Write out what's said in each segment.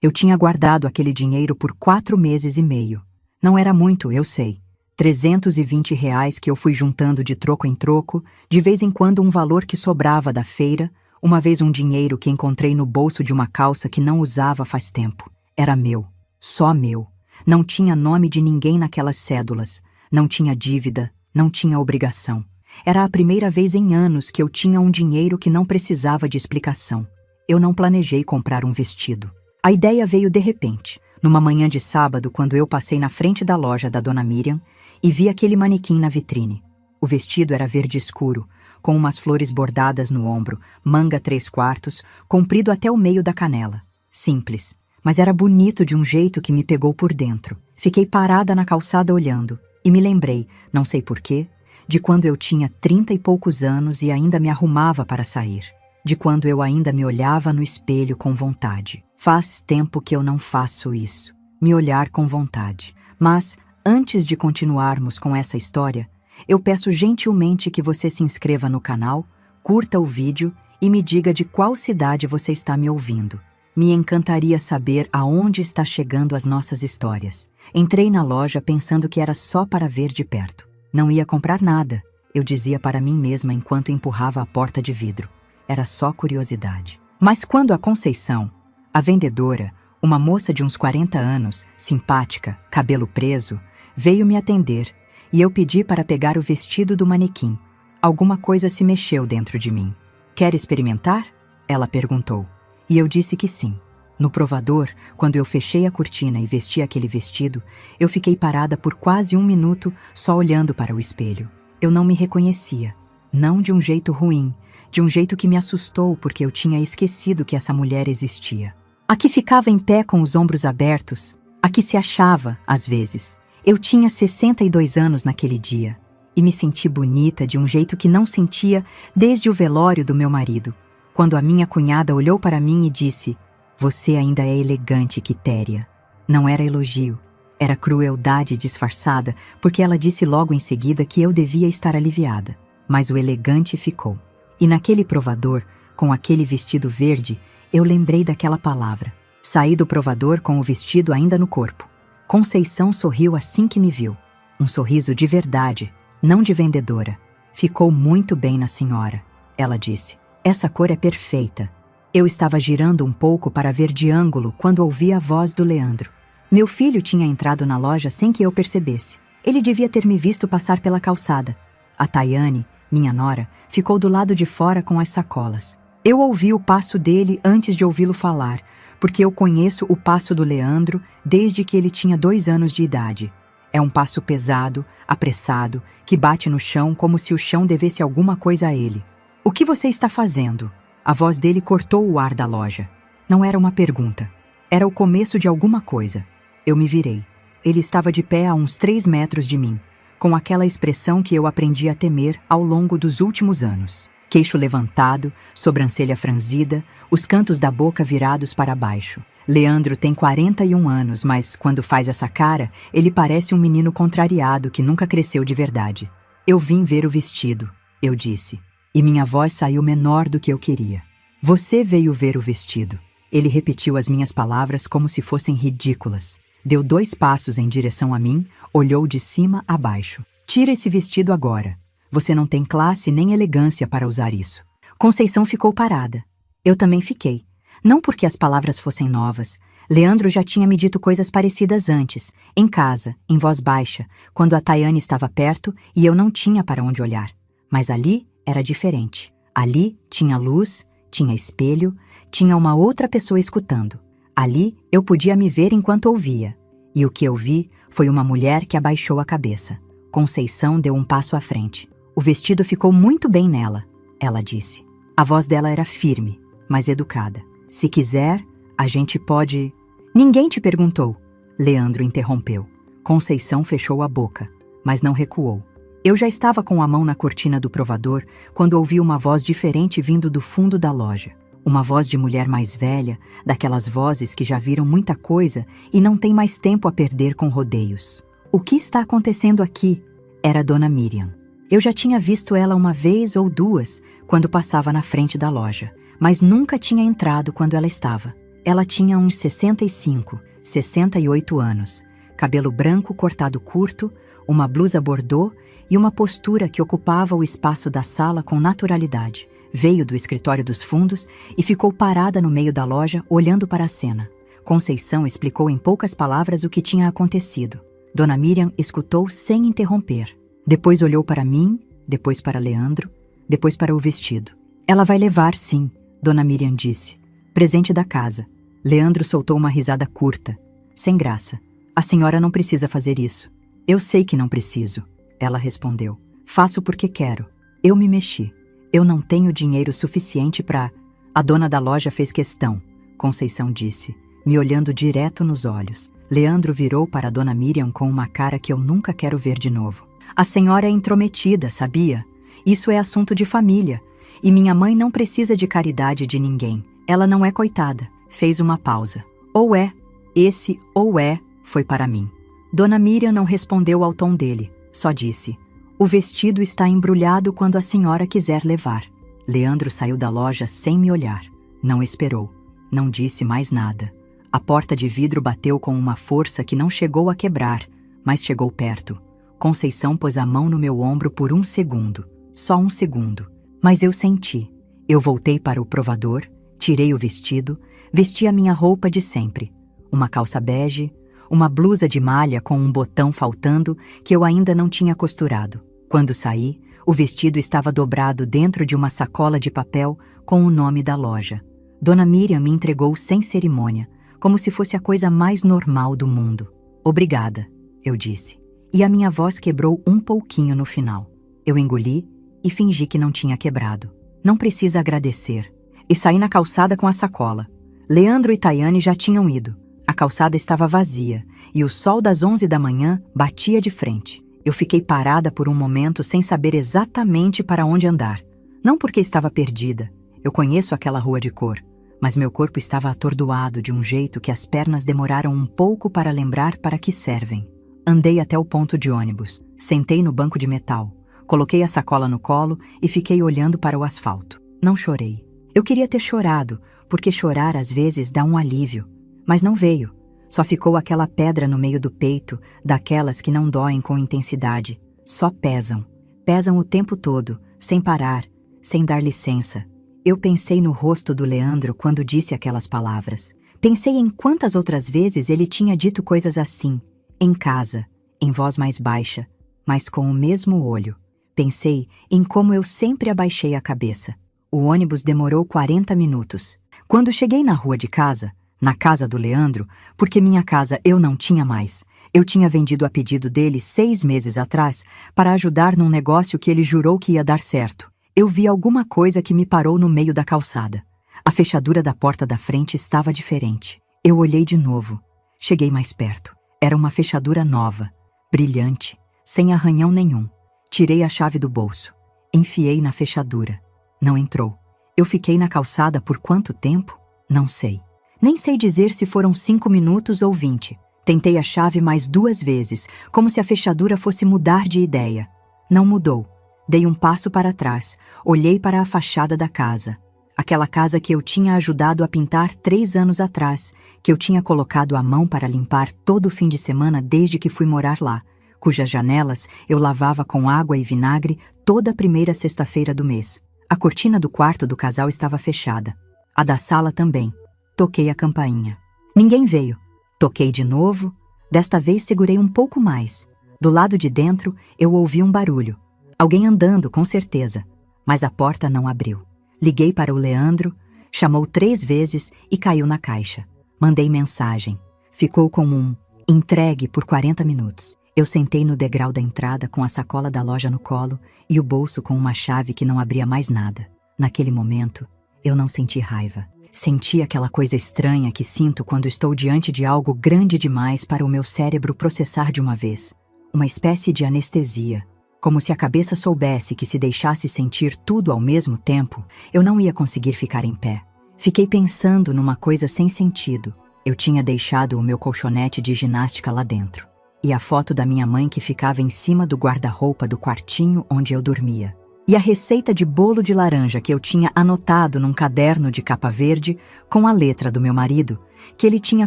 Eu tinha guardado aquele dinheiro por 4 meses e meio. Não era muito, eu sei. R$ 320 que eu fui juntando de troco em troco, de vez em quando um valor que sobrava da feira, uma vez um dinheiro que encontrei no bolso de uma calça que não usava faz tempo. Era meu, só meu. Não tinha nome de ninguém naquelas cédulas, não tinha dívida, não tinha obrigação. Era a primeira vez em anos que eu tinha um dinheiro que não precisava de explicação. Eu não planejei comprar um vestido. A ideia veio de repente, numa manhã de sábado, quando eu passei na frente da loja da Dona Miriam e vi aquele manequim na vitrine. O vestido era verde escuro, com umas flores bordadas no ombro, manga 3/4, comprido até o meio da canela. Simples, mas era bonito de um jeito que me pegou por dentro. Fiquei parada na calçada olhando e me lembrei, não sei porquê, de quando eu tinha 30 e poucos anos e ainda me arrumava para sair. De quando eu ainda me olhava no espelho com vontade. Faz tempo que eu não faço isso, me olhar com vontade. Mas, antes de continuarmos com essa história, eu peço gentilmente que você se inscreva no canal, curta o vídeo e me diga de qual cidade você está me ouvindo. Me encantaria saber aonde está chegando as nossas histórias. Entrei na loja pensando que era só para ver de perto. Não ia comprar nada, eu dizia para mim mesma enquanto empurrava a porta de vidro. Era só curiosidade. Mas quando a Conceição, a vendedora, uma moça de uns 40 anos, simpática, cabelo preso, veio me atender e eu pedi para pegar o vestido do manequim. Alguma coisa se mexeu dentro de mim. Quer experimentar? Ela perguntou. E eu disse que sim. No provador, quando eu fechei a cortina e vesti aquele vestido, eu fiquei parada por quase 1 minuto só olhando para o espelho. Eu não me reconhecia. Não de um jeito ruim, de um jeito que me assustou porque eu tinha esquecido que essa mulher existia. A que ficava em pé com os ombros abertos, a que se achava, às vezes. Eu tinha 62 anos naquele dia e me senti bonita de um jeito que não sentia desde o velório do meu marido, quando a minha cunhada olhou para mim e disse: "Você ainda é elegante, Quitéria." Não era elogio, era crueldade disfarçada, porque ela disse logo em seguida que eu devia estar aliviada. Mas o elegante ficou. E naquele provador, com aquele vestido verde, eu lembrei daquela palavra. Saí do provador com o vestido ainda no corpo. Conceição sorriu assim que me viu. Um sorriso de verdade, não de vendedora. "Ficou muito bem na senhora", ela disse. "Essa cor é perfeita." Eu estava girando um pouco para ver de ângulo quando ouvi a voz do Leandro. Meu filho tinha entrado na loja sem que eu percebesse. Ele devia ter me visto passar pela calçada. A Tayane, minha nora, ficou do lado de fora com as sacolas. Eu ouvi o passo dele antes de ouvi-lo falar, porque eu conheço o passo do Leandro desde que ele tinha 2 anos de idade. É um passo pesado, apressado, que bate no chão como se o chão devesse alguma coisa a ele. "O que você está fazendo?" A voz dele cortou o ar da loja. Não era uma pergunta. Era o começo de alguma coisa. Eu me virei. Ele estava de pé a uns 3 metros de mim, com aquela expressão que eu aprendi a temer ao longo dos últimos anos. Queixo levantado, sobrancelha franzida, os cantos da boca virados para baixo. Leandro tem 41 anos, mas quando faz essa cara, ele parece um menino contrariado que nunca cresceu de verdade. "Eu vim ver o vestido", eu disse, e minha voz saiu menor do que eu queria. "Você veio ver o vestido." Ele repetiu as minhas palavras como se fossem ridículas. Deu 2 passos em direção a mim, olhou de cima a baixo. "Tira esse vestido agora. Você não tem classe nem elegância para usar isso." Conceição ficou parada. Eu também fiquei. Não porque as palavras fossem novas. Leandro já tinha me dito coisas parecidas antes, em casa, em voz baixa, quando a Tayane estava perto e eu não tinha para onde olhar. Mas ali era diferente. Ali tinha luz, tinha espelho, tinha uma outra pessoa escutando. Ali eu podia me ver enquanto ouvia. E o que eu vi foi uma mulher que abaixou a cabeça. Conceição deu um passo à frente. "O vestido ficou muito bem nela", ela disse. A voz dela era firme, mas educada. "Se quiser, a gente pode..." "Ninguém te perguntou", Leandro interrompeu. Conceição fechou a boca, mas não recuou. Eu já estava com a mão na cortina do provador quando ouvi uma voz diferente vindo do fundo da loja. Uma voz de mulher mais velha, daquelas vozes que já viram muita coisa e não tem mais tempo a perder com rodeios. "O que está acontecendo aqui?" Era Dona Miriam. Eu já tinha visto ela uma vez ou duas quando passava na frente da loja, mas nunca tinha entrado quando ela estava. Ela tinha uns 65, 68 anos, cabelo branco cortado curto, uma blusa bordô e uma postura que ocupava o espaço da sala com naturalidade. Veio do escritório dos fundos e ficou parada no meio da loja, olhando para a cena. Conceição explicou em poucas palavras o que tinha acontecido. Dona Miriam escutou sem interromper. Depois olhou para mim, depois para Leandro, depois para o vestido. Ela vai levar, sim, Dona Miriam disse. Presente da casa. Leandro soltou uma risada curta. Sem graça. A senhora não precisa fazer isso. Eu sei que não preciso, ela respondeu. Faço porque quero. Eu me mexi. Eu não tenho dinheiro suficiente para... A dona da loja fez questão, Conceição disse, me olhando direto nos olhos. Leandro virou para a Dona Miriam com uma cara que eu nunca quero ver de novo. A senhora é intrometida, sabia? Isso é assunto de família. E minha mãe não precisa de caridade de ninguém. Ela não é coitada. Fez uma pausa. Ou é. Esse ou é foi para mim. Dona Miriam não respondeu ao tom dele. Só disse: o vestido está embrulhado quando a senhora quiser levar. Leandro saiu da loja sem me olhar. Não esperou. Não disse mais nada. A porta de vidro bateu com uma força que não chegou a quebrar, mas chegou perto. Conceição pôs a mão no meu ombro por um segundo. Só um segundo. Mas eu senti. Eu voltei para o provador, tirei o vestido, vesti a minha roupa de sempre. Uma calça bege, uma blusa de malha com um botão faltando que eu ainda não tinha costurado. Quando saí, o vestido estava dobrado dentro de uma sacola de papel com o nome da loja. Dona Miriam me entregou sem cerimônia, como se fosse a coisa mais normal do mundo. Obrigada, eu disse. E a minha voz quebrou um pouquinho no final. Eu engoli e fingi que não tinha quebrado. Não precisa agradecer. E saí na calçada com a sacola. Leandro e Tayane já tinham ido. A calçada estava vazia e o sol das 11 da manhã batia de frente. Eu fiquei parada por um momento sem saber exatamente para onde andar. Não porque estava perdida. Eu conheço aquela rua de cor. Mas meu corpo estava atordoado de um jeito que as pernas demoraram um pouco para lembrar para que servem. Andei até o ponto de ônibus. Sentei no banco de metal. Coloquei a sacola no colo e fiquei olhando para o asfalto. Não chorei. Eu queria ter chorado, porque chorar às vezes dá um alívio. Mas não veio. Só ficou aquela pedra no meio do peito, daquelas que não doem com intensidade. Só pesam. Pesam o tempo todo, sem parar, sem dar licença. Eu pensei no rosto do Leandro quando disse aquelas palavras. Pensei em quantas outras vezes ele tinha dito coisas assim, em casa, em voz mais baixa, mas com o mesmo olho. Pensei em como eu sempre abaixei a cabeça. O ônibus demorou 40 minutos. Quando cheguei na rua de casa, na casa do Leandro, porque minha casa eu não tinha mais. Eu tinha vendido a pedido dele 6 meses atrás para ajudar num negócio que ele jurou que ia dar certo. Eu vi alguma coisa que me parou no meio da calçada. A fechadura da porta da frente estava diferente. Eu olhei de novo. Cheguei mais perto. Era uma fechadura nova, brilhante, sem arranhão nenhum. Tirei a chave do bolso. Enfiei na fechadura. Não entrou. Eu fiquei na calçada por quanto tempo? Não sei. Nem sei dizer se foram 5 minutos ou 20. Tentei a chave mais 2 vezes, como se a fechadura fosse mudar de ideia. Não mudou. Dei um passo para trás. Olhei para a fachada da casa. Aquela casa que eu tinha ajudado a pintar 3 anos atrás, que eu tinha colocado a mão para limpar todo fim de semana desde que fui morar lá, cujas janelas eu lavava com água e vinagre toda a primeira sexta-feira do mês. A cortina do quarto do casal estava fechada. A da sala também. Toquei a campainha. Ninguém veio. Toquei de novo. Desta vez segurei um pouco mais. Do lado de dentro, eu ouvi um barulho. Alguém andando, com certeza. Mas a porta não abriu. Liguei para o Leandro, chamou 3 vezes e caiu na caixa. Mandei mensagem. Ficou com um entregue por 40 minutos. Eu sentei no degrau da entrada com a sacola da loja no colo e o bolso com uma chave que não abria mais nada. Naquele momento, eu não senti raiva. Senti aquela coisa estranha que sinto quando estou diante de algo grande demais para o meu cérebro processar de uma vez. Uma espécie de anestesia. Como se a cabeça soubesse que se deixasse sentir tudo ao mesmo tempo, eu não ia conseguir ficar em pé. Fiquei pensando numa coisa sem sentido. Eu tinha deixado o meu colchonete de ginástica lá dentro. E a foto da minha mãe que ficava em cima do guarda-roupa do quartinho onde eu dormia. e a receita de bolo de laranja que eu tinha anotado num caderno de capa verde com a letra do meu marido, que ele tinha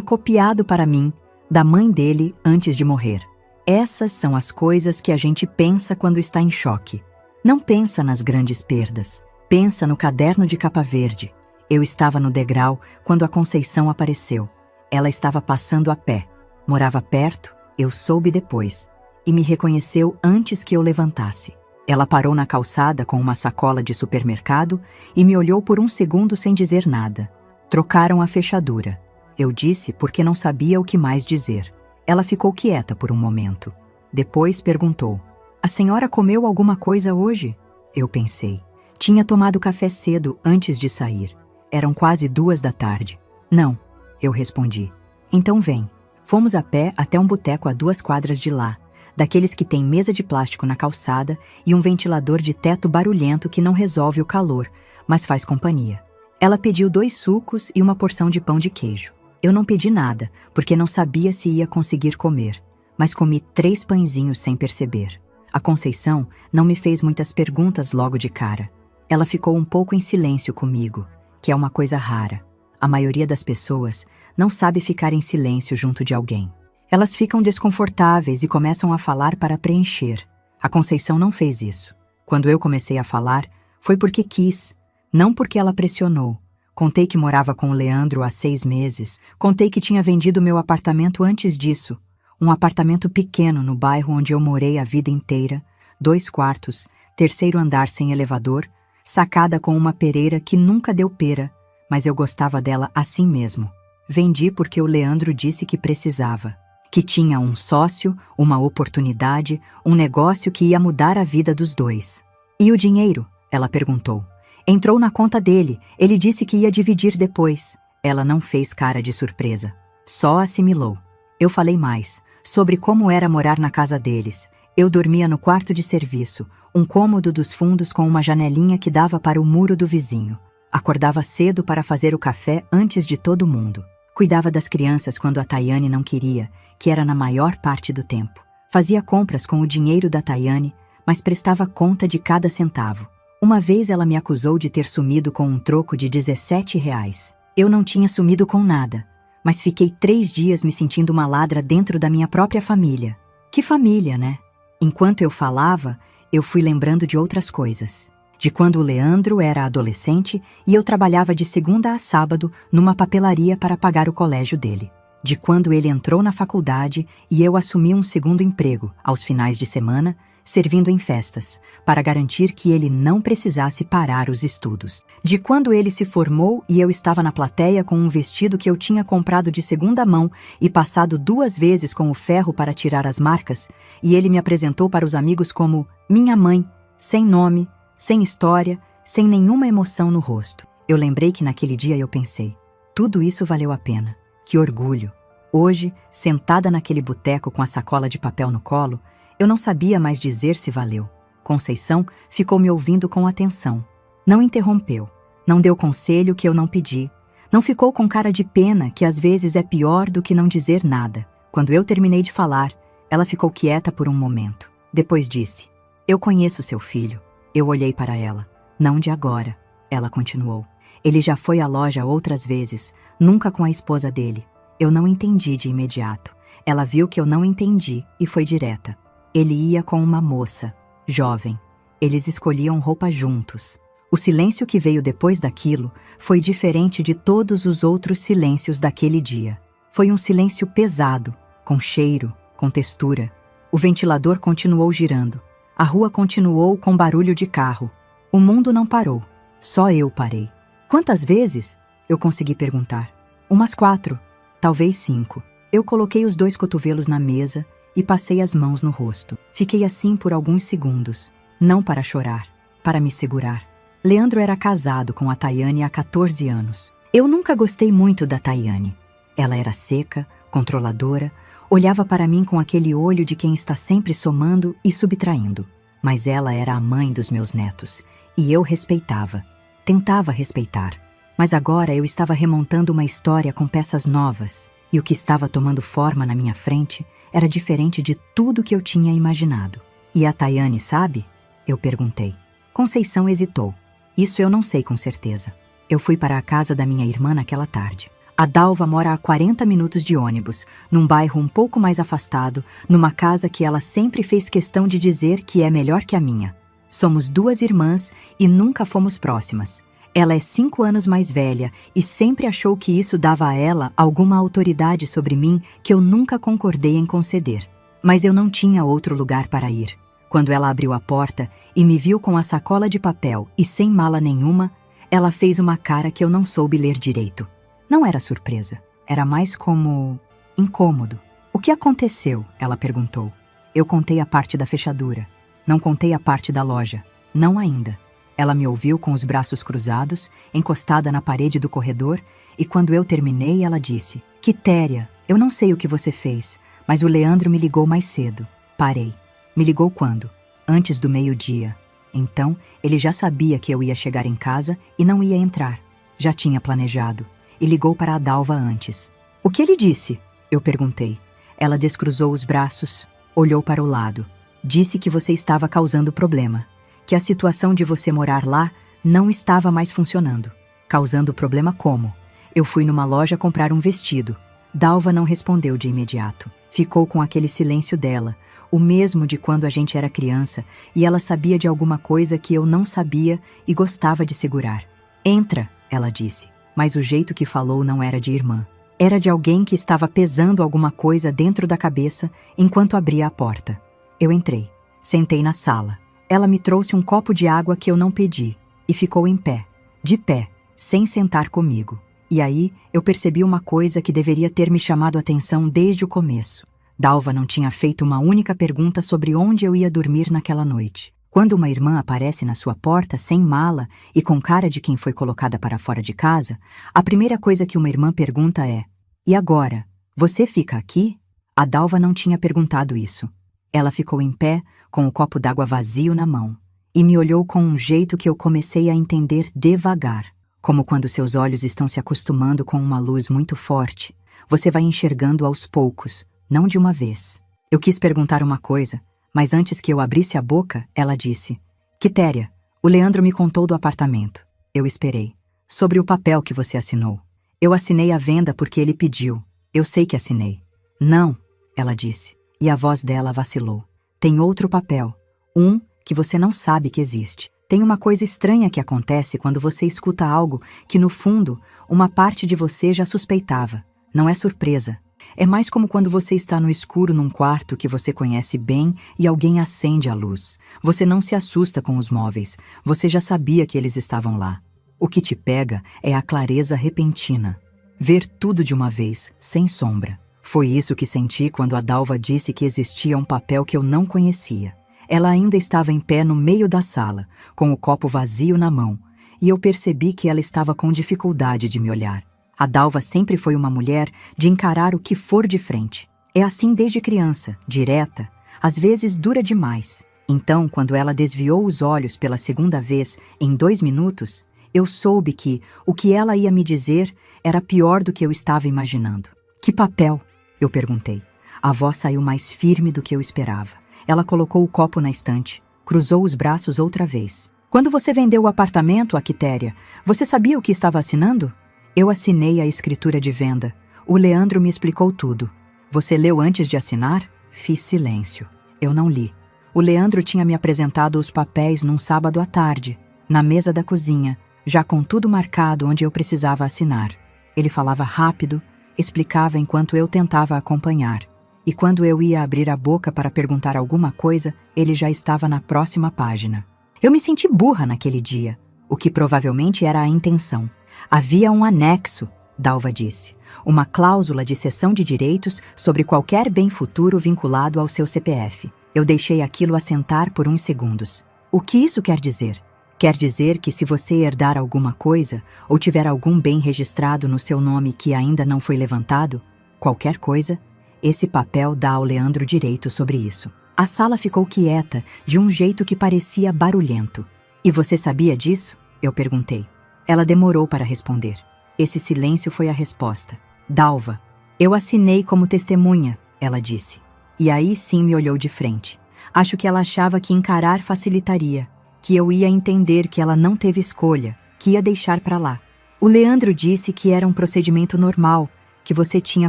copiado para mim, da mãe dele, antes de morrer. Essas são as coisas que a gente pensa quando está em choque. Não pensa nas grandes perdas. Pensa no caderno de capa verde. Eu estava no degrau quando a Conceição apareceu. Ela estava passando a pé. Morava perto, eu soube depois. E me reconheceu antes que eu levantasse. Ela parou na calçada com uma sacola de supermercado e me olhou por um segundo sem dizer nada. Trocaram a fechadura. Eu disse porque não sabia o que mais dizer. Ela ficou quieta por um momento. Depois perguntou: "A senhora comeu alguma coisa hoje?" Eu pensei. Tinha tomado café cedo antes de sair. Eram quase 2 da tarde. "Não", eu respondi. "Então vem." Fomos a pé até um boteco a 2 quadras de lá, daqueles que tem mesa de plástico na calçada e um ventilador de teto barulhento que não resolve o calor, mas faz companhia. Ela pediu 2 sucos e uma porção de pão de queijo. Eu não pedi nada, porque não sabia se ia conseguir comer, mas comi 3 pãezinhos sem perceber. A Conceição não me fez muitas perguntas logo de cara. Ela ficou um pouco em silêncio comigo, que é uma coisa rara. A maioria das pessoas não sabe ficar em silêncio junto de alguém. Elas ficam desconfortáveis e começam a falar para preencher. A Conceição não fez isso. Quando eu comecei a falar, foi porque quis, não porque ela pressionou. Contei que morava com o Leandro há 6 meses. Contei que tinha vendido meu apartamento antes disso. Um apartamento pequeno no bairro onde eu morei a vida inteira, 2 quartos, 3º andar sem elevador, sacada com uma pereira que nunca deu pera, mas eu gostava dela assim mesmo. Vendi porque o Leandro disse que precisava. Que tinha um sócio, uma oportunidade, um negócio que ia mudar a vida dos dois. "E o dinheiro?" ela perguntou. "Entrou na conta dele, ele disse que ia dividir depois." Ela não fez cara de surpresa, só assimilou. Eu falei mais, sobre como era morar na casa deles. Eu dormia no quarto de serviço, um cômodo dos fundos com uma janelinha que dava para o muro do vizinho. Acordava cedo para fazer o café antes de todo mundo. Cuidava das crianças quando a Tayane não queria, que era na maior parte do tempo. Fazia compras com o dinheiro da Tayane, mas prestava conta de cada centavo. Uma vez ela me acusou de ter sumido com um troco de R$17. Eu não tinha sumido com nada, mas fiquei 3 dias me sentindo uma ladra dentro da minha própria família. Que família, né? Enquanto eu falava, eu fui lembrando de outras coisas. De quando o Leandro era adolescente e eu trabalhava de segunda a sábado numa papelaria para pagar o colégio dele. De quando ele entrou na faculdade e eu assumi um 2º emprego, aos finais de semana, servindo em festas, para garantir que ele não precisasse parar os estudos. De quando ele se formou e eu estava na plateia com um vestido que eu tinha comprado de segunda mão e passado 2 vezes com o ferro para tirar as marcas, e ele me apresentou para os amigos como minha mãe, sem nome, sem história, sem nenhuma emoção no rosto. Eu lembrei que naquele dia eu pensei, tudo isso valeu a pena. Que orgulho! Hoje, sentada naquele boteco com a sacola de papel no colo, eu não sabia mais dizer se valeu. Conceição ficou me ouvindo com atenção. Não interrompeu. Não deu conselho que eu não pedi. Não ficou com cara de pena, que às vezes é pior do que não dizer nada. Quando eu terminei de falar, ela ficou quieta por um momento. Depois disse, "Eu conheço seu filho." Eu olhei para ela. "Não de agora." Ela continuou. "Ele já foi à loja outras vezes, nunca com a esposa dele." Eu não entendi de imediato. Ela viu que eu não entendi e foi direta. Ele ia com uma moça, jovem. Eles escolhiam roupa juntos. O silêncio que veio depois daquilo foi diferente de todos os outros silêncios daquele dia. Foi um silêncio pesado, com cheiro, com textura. O ventilador continuou girando. A rua continuou com barulho de carro. O mundo não parou. Só eu parei. "Quantas vezes?" eu consegui perguntar. "Umas 4, talvez 5. Eu coloquei os 2 cotovelos na mesa e passei as mãos no rosto. Fiquei assim por alguns segundos, não para chorar, para me segurar. Leandro era casado com a Tayane há 14 anos. Eu nunca gostei muito da Tayane. Ela era seca, controladora, olhava para mim com aquele olho de quem está sempre somando e subtraindo. Mas ela era a mãe dos meus netos, e eu respeitava, tentava respeitar. Mas agora eu estava remontando uma história com peças novas, e o que estava tomando forma na minha frente era diferente de tudo que eu tinha imaginado. "E a Tayane sabe?" eu perguntei. Conceição hesitou. Isso eu não sei com certeza. Eu fui para a casa da minha irmã naquela tarde. A Dalva mora a 40 minutos de ônibus, num bairro um pouco mais afastado, numa casa que ela sempre fez questão de dizer que é melhor que a minha. Somos 2 irmãs e nunca fomos próximas. Ela é 5 anos mais velha e sempre achou que isso dava a ela alguma autoridade sobre mim que eu nunca concordei em conceder. Mas eu não tinha outro lugar para ir. Quando ela abriu a porta e me viu com a sacola de papel e sem mala nenhuma, ela fez uma cara que eu não soube ler direito. Não era surpresa, era mais como incômodo. O que aconteceu? Ela perguntou. Eu contei a parte da fechadura. Não contei a parte da loja. Não ainda. Ela me ouviu com os braços cruzados, encostada na parede do corredor, e quando eu terminei, ela disse: Quitéria, eu não sei o que você fez, mas o Leandro me ligou mais cedo. Parei. Me ligou quando? Antes do meio-dia. Então, ele já sabia que eu ia chegar em casa e não ia entrar. Já tinha planejado. E ligou para a Dalva antes. O que ele disse? Eu perguntei. Ela descruzou os braços, olhou para o lado. Disse que você estava causando problema. Que a situação de você morar lá não estava mais funcionando. Causando problema como? Eu fui numa loja comprar um vestido. Dalva não respondeu de imediato. Ficou com aquele silêncio dela, o mesmo de quando a gente era criança, e ela sabia de alguma coisa que eu não sabia e gostava de segurar. Entra, ela disse, mas o jeito que falou não era de irmã. Era de alguém que estava pesando alguma coisa dentro da cabeça enquanto abria a porta. Eu entrei. Sentei na sala. Ela me trouxe um copo de água que eu não pedi e ficou em pé, de pé, sem sentar comigo. E aí eu percebi uma coisa que deveria ter me chamado a atenção desde o começo. Dalva não tinha feito uma única pergunta sobre onde eu ia dormir naquela noite. Quando uma irmã aparece na sua porta sem mala e com cara de quem foi colocada para fora de casa, a primeira coisa que uma irmã pergunta é: e agora? Você fica aqui? A Dalva não tinha perguntado isso. Ela ficou em pé, com o copo d'água vazio na mão, e me olhou com um jeito que eu comecei a entender devagar, como quando seus olhos estão se acostumando com uma luz muito forte. Você vai enxergando aos poucos, não de uma vez. Eu quis perguntar uma coisa, mas antes que eu abrisse a boca, ela disse: Quitéria, o Leandro me contou do apartamento. Eu esperei. Sobre o papel que você assinou. Eu assinei a venda porque ele pediu. Eu sei que assinei. Não, ela disse, e a voz dela vacilou. Tem outro papel. Um que você não sabe que existe. Tem uma coisa estranha que acontece quando você escuta algo que, no fundo, uma parte de você já suspeitava. Não é surpresa. É mais como quando você está no escuro num quarto que você conhece bem e alguém acende a luz. Você não se assusta com os móveis. Você já sabia que eles estavam lá. O que te pega é a clareza repentina. Ver tudo de uma vez, sem sombra. Foi isso que senti quando a Dalva disse que existia um papel que eu não conhecia. Ela ainda estava em pé no meio da sala, com o copo vazio na mão, e eu percebi que ela estava com dificuldade de me olhar. A Dalva sempre foi uma mulher de encarar o que for de frente. É assim desde criança, direta, às vezes dura demais. Então, quando ela desviou os olhos pela segunda vez em 2 minutos, eu soube que o que ela ia me dizer era pior do que eu estava imaginando. Que papel? Eu perguntei. A voz saiu mais firme do que eu esperava. Ela colocou o copo na estante, cruzou os braços outra vez. Quando você vendeu o apartamento, a Quitéria, você sabia o que estava assinando? Eu assinei a escritura de venda. O Leandro me explicou tudo. Você leu antes de assinar? Fiz silêncio. Eu não li. O Leandro tinha me apresentado os papéis num sábado à tarde, na mesa da cozinha, já com tudo marcado onde eu precisava assinar. Ele falava rápido, explicava enquanto eu tentava acompanhar. E quando eu ia abrir a boca para perguntar alguma coisa, ele já estava na próxima página. Eu me senti burra naquele dia, o que provavelmente era a intenção. Havia um anexo, Dalva disse, uma cláusula de cessão de direitos sobre qualquer bem futuro vinculado ao seu CPF. Eu deixei aquilo assentar por uns segundos. O que isso quer dizer? Quer dizer que se você herdar alguma coisa, ou tiver algum bem registrado no seu nome que ainda não foi levantado, qualquer coisa, esse papel dá ao Leandro direito sobre isso. A sala ficou quieta, de um jeito que parecia barulhento. E você sabia disso? Eu perguntei. Ela demorou para responder. Esse silêncio foi a resposta. Dalva, eu assinei como testemunha, ela disse. E aí sim me olhou de frente. Acho que ela achava que encarar facilitaria, que eu ia entender que ela não teve escolha, que ia deixar pra lá. O Leandro disse que era um procedimento normal, que você tinha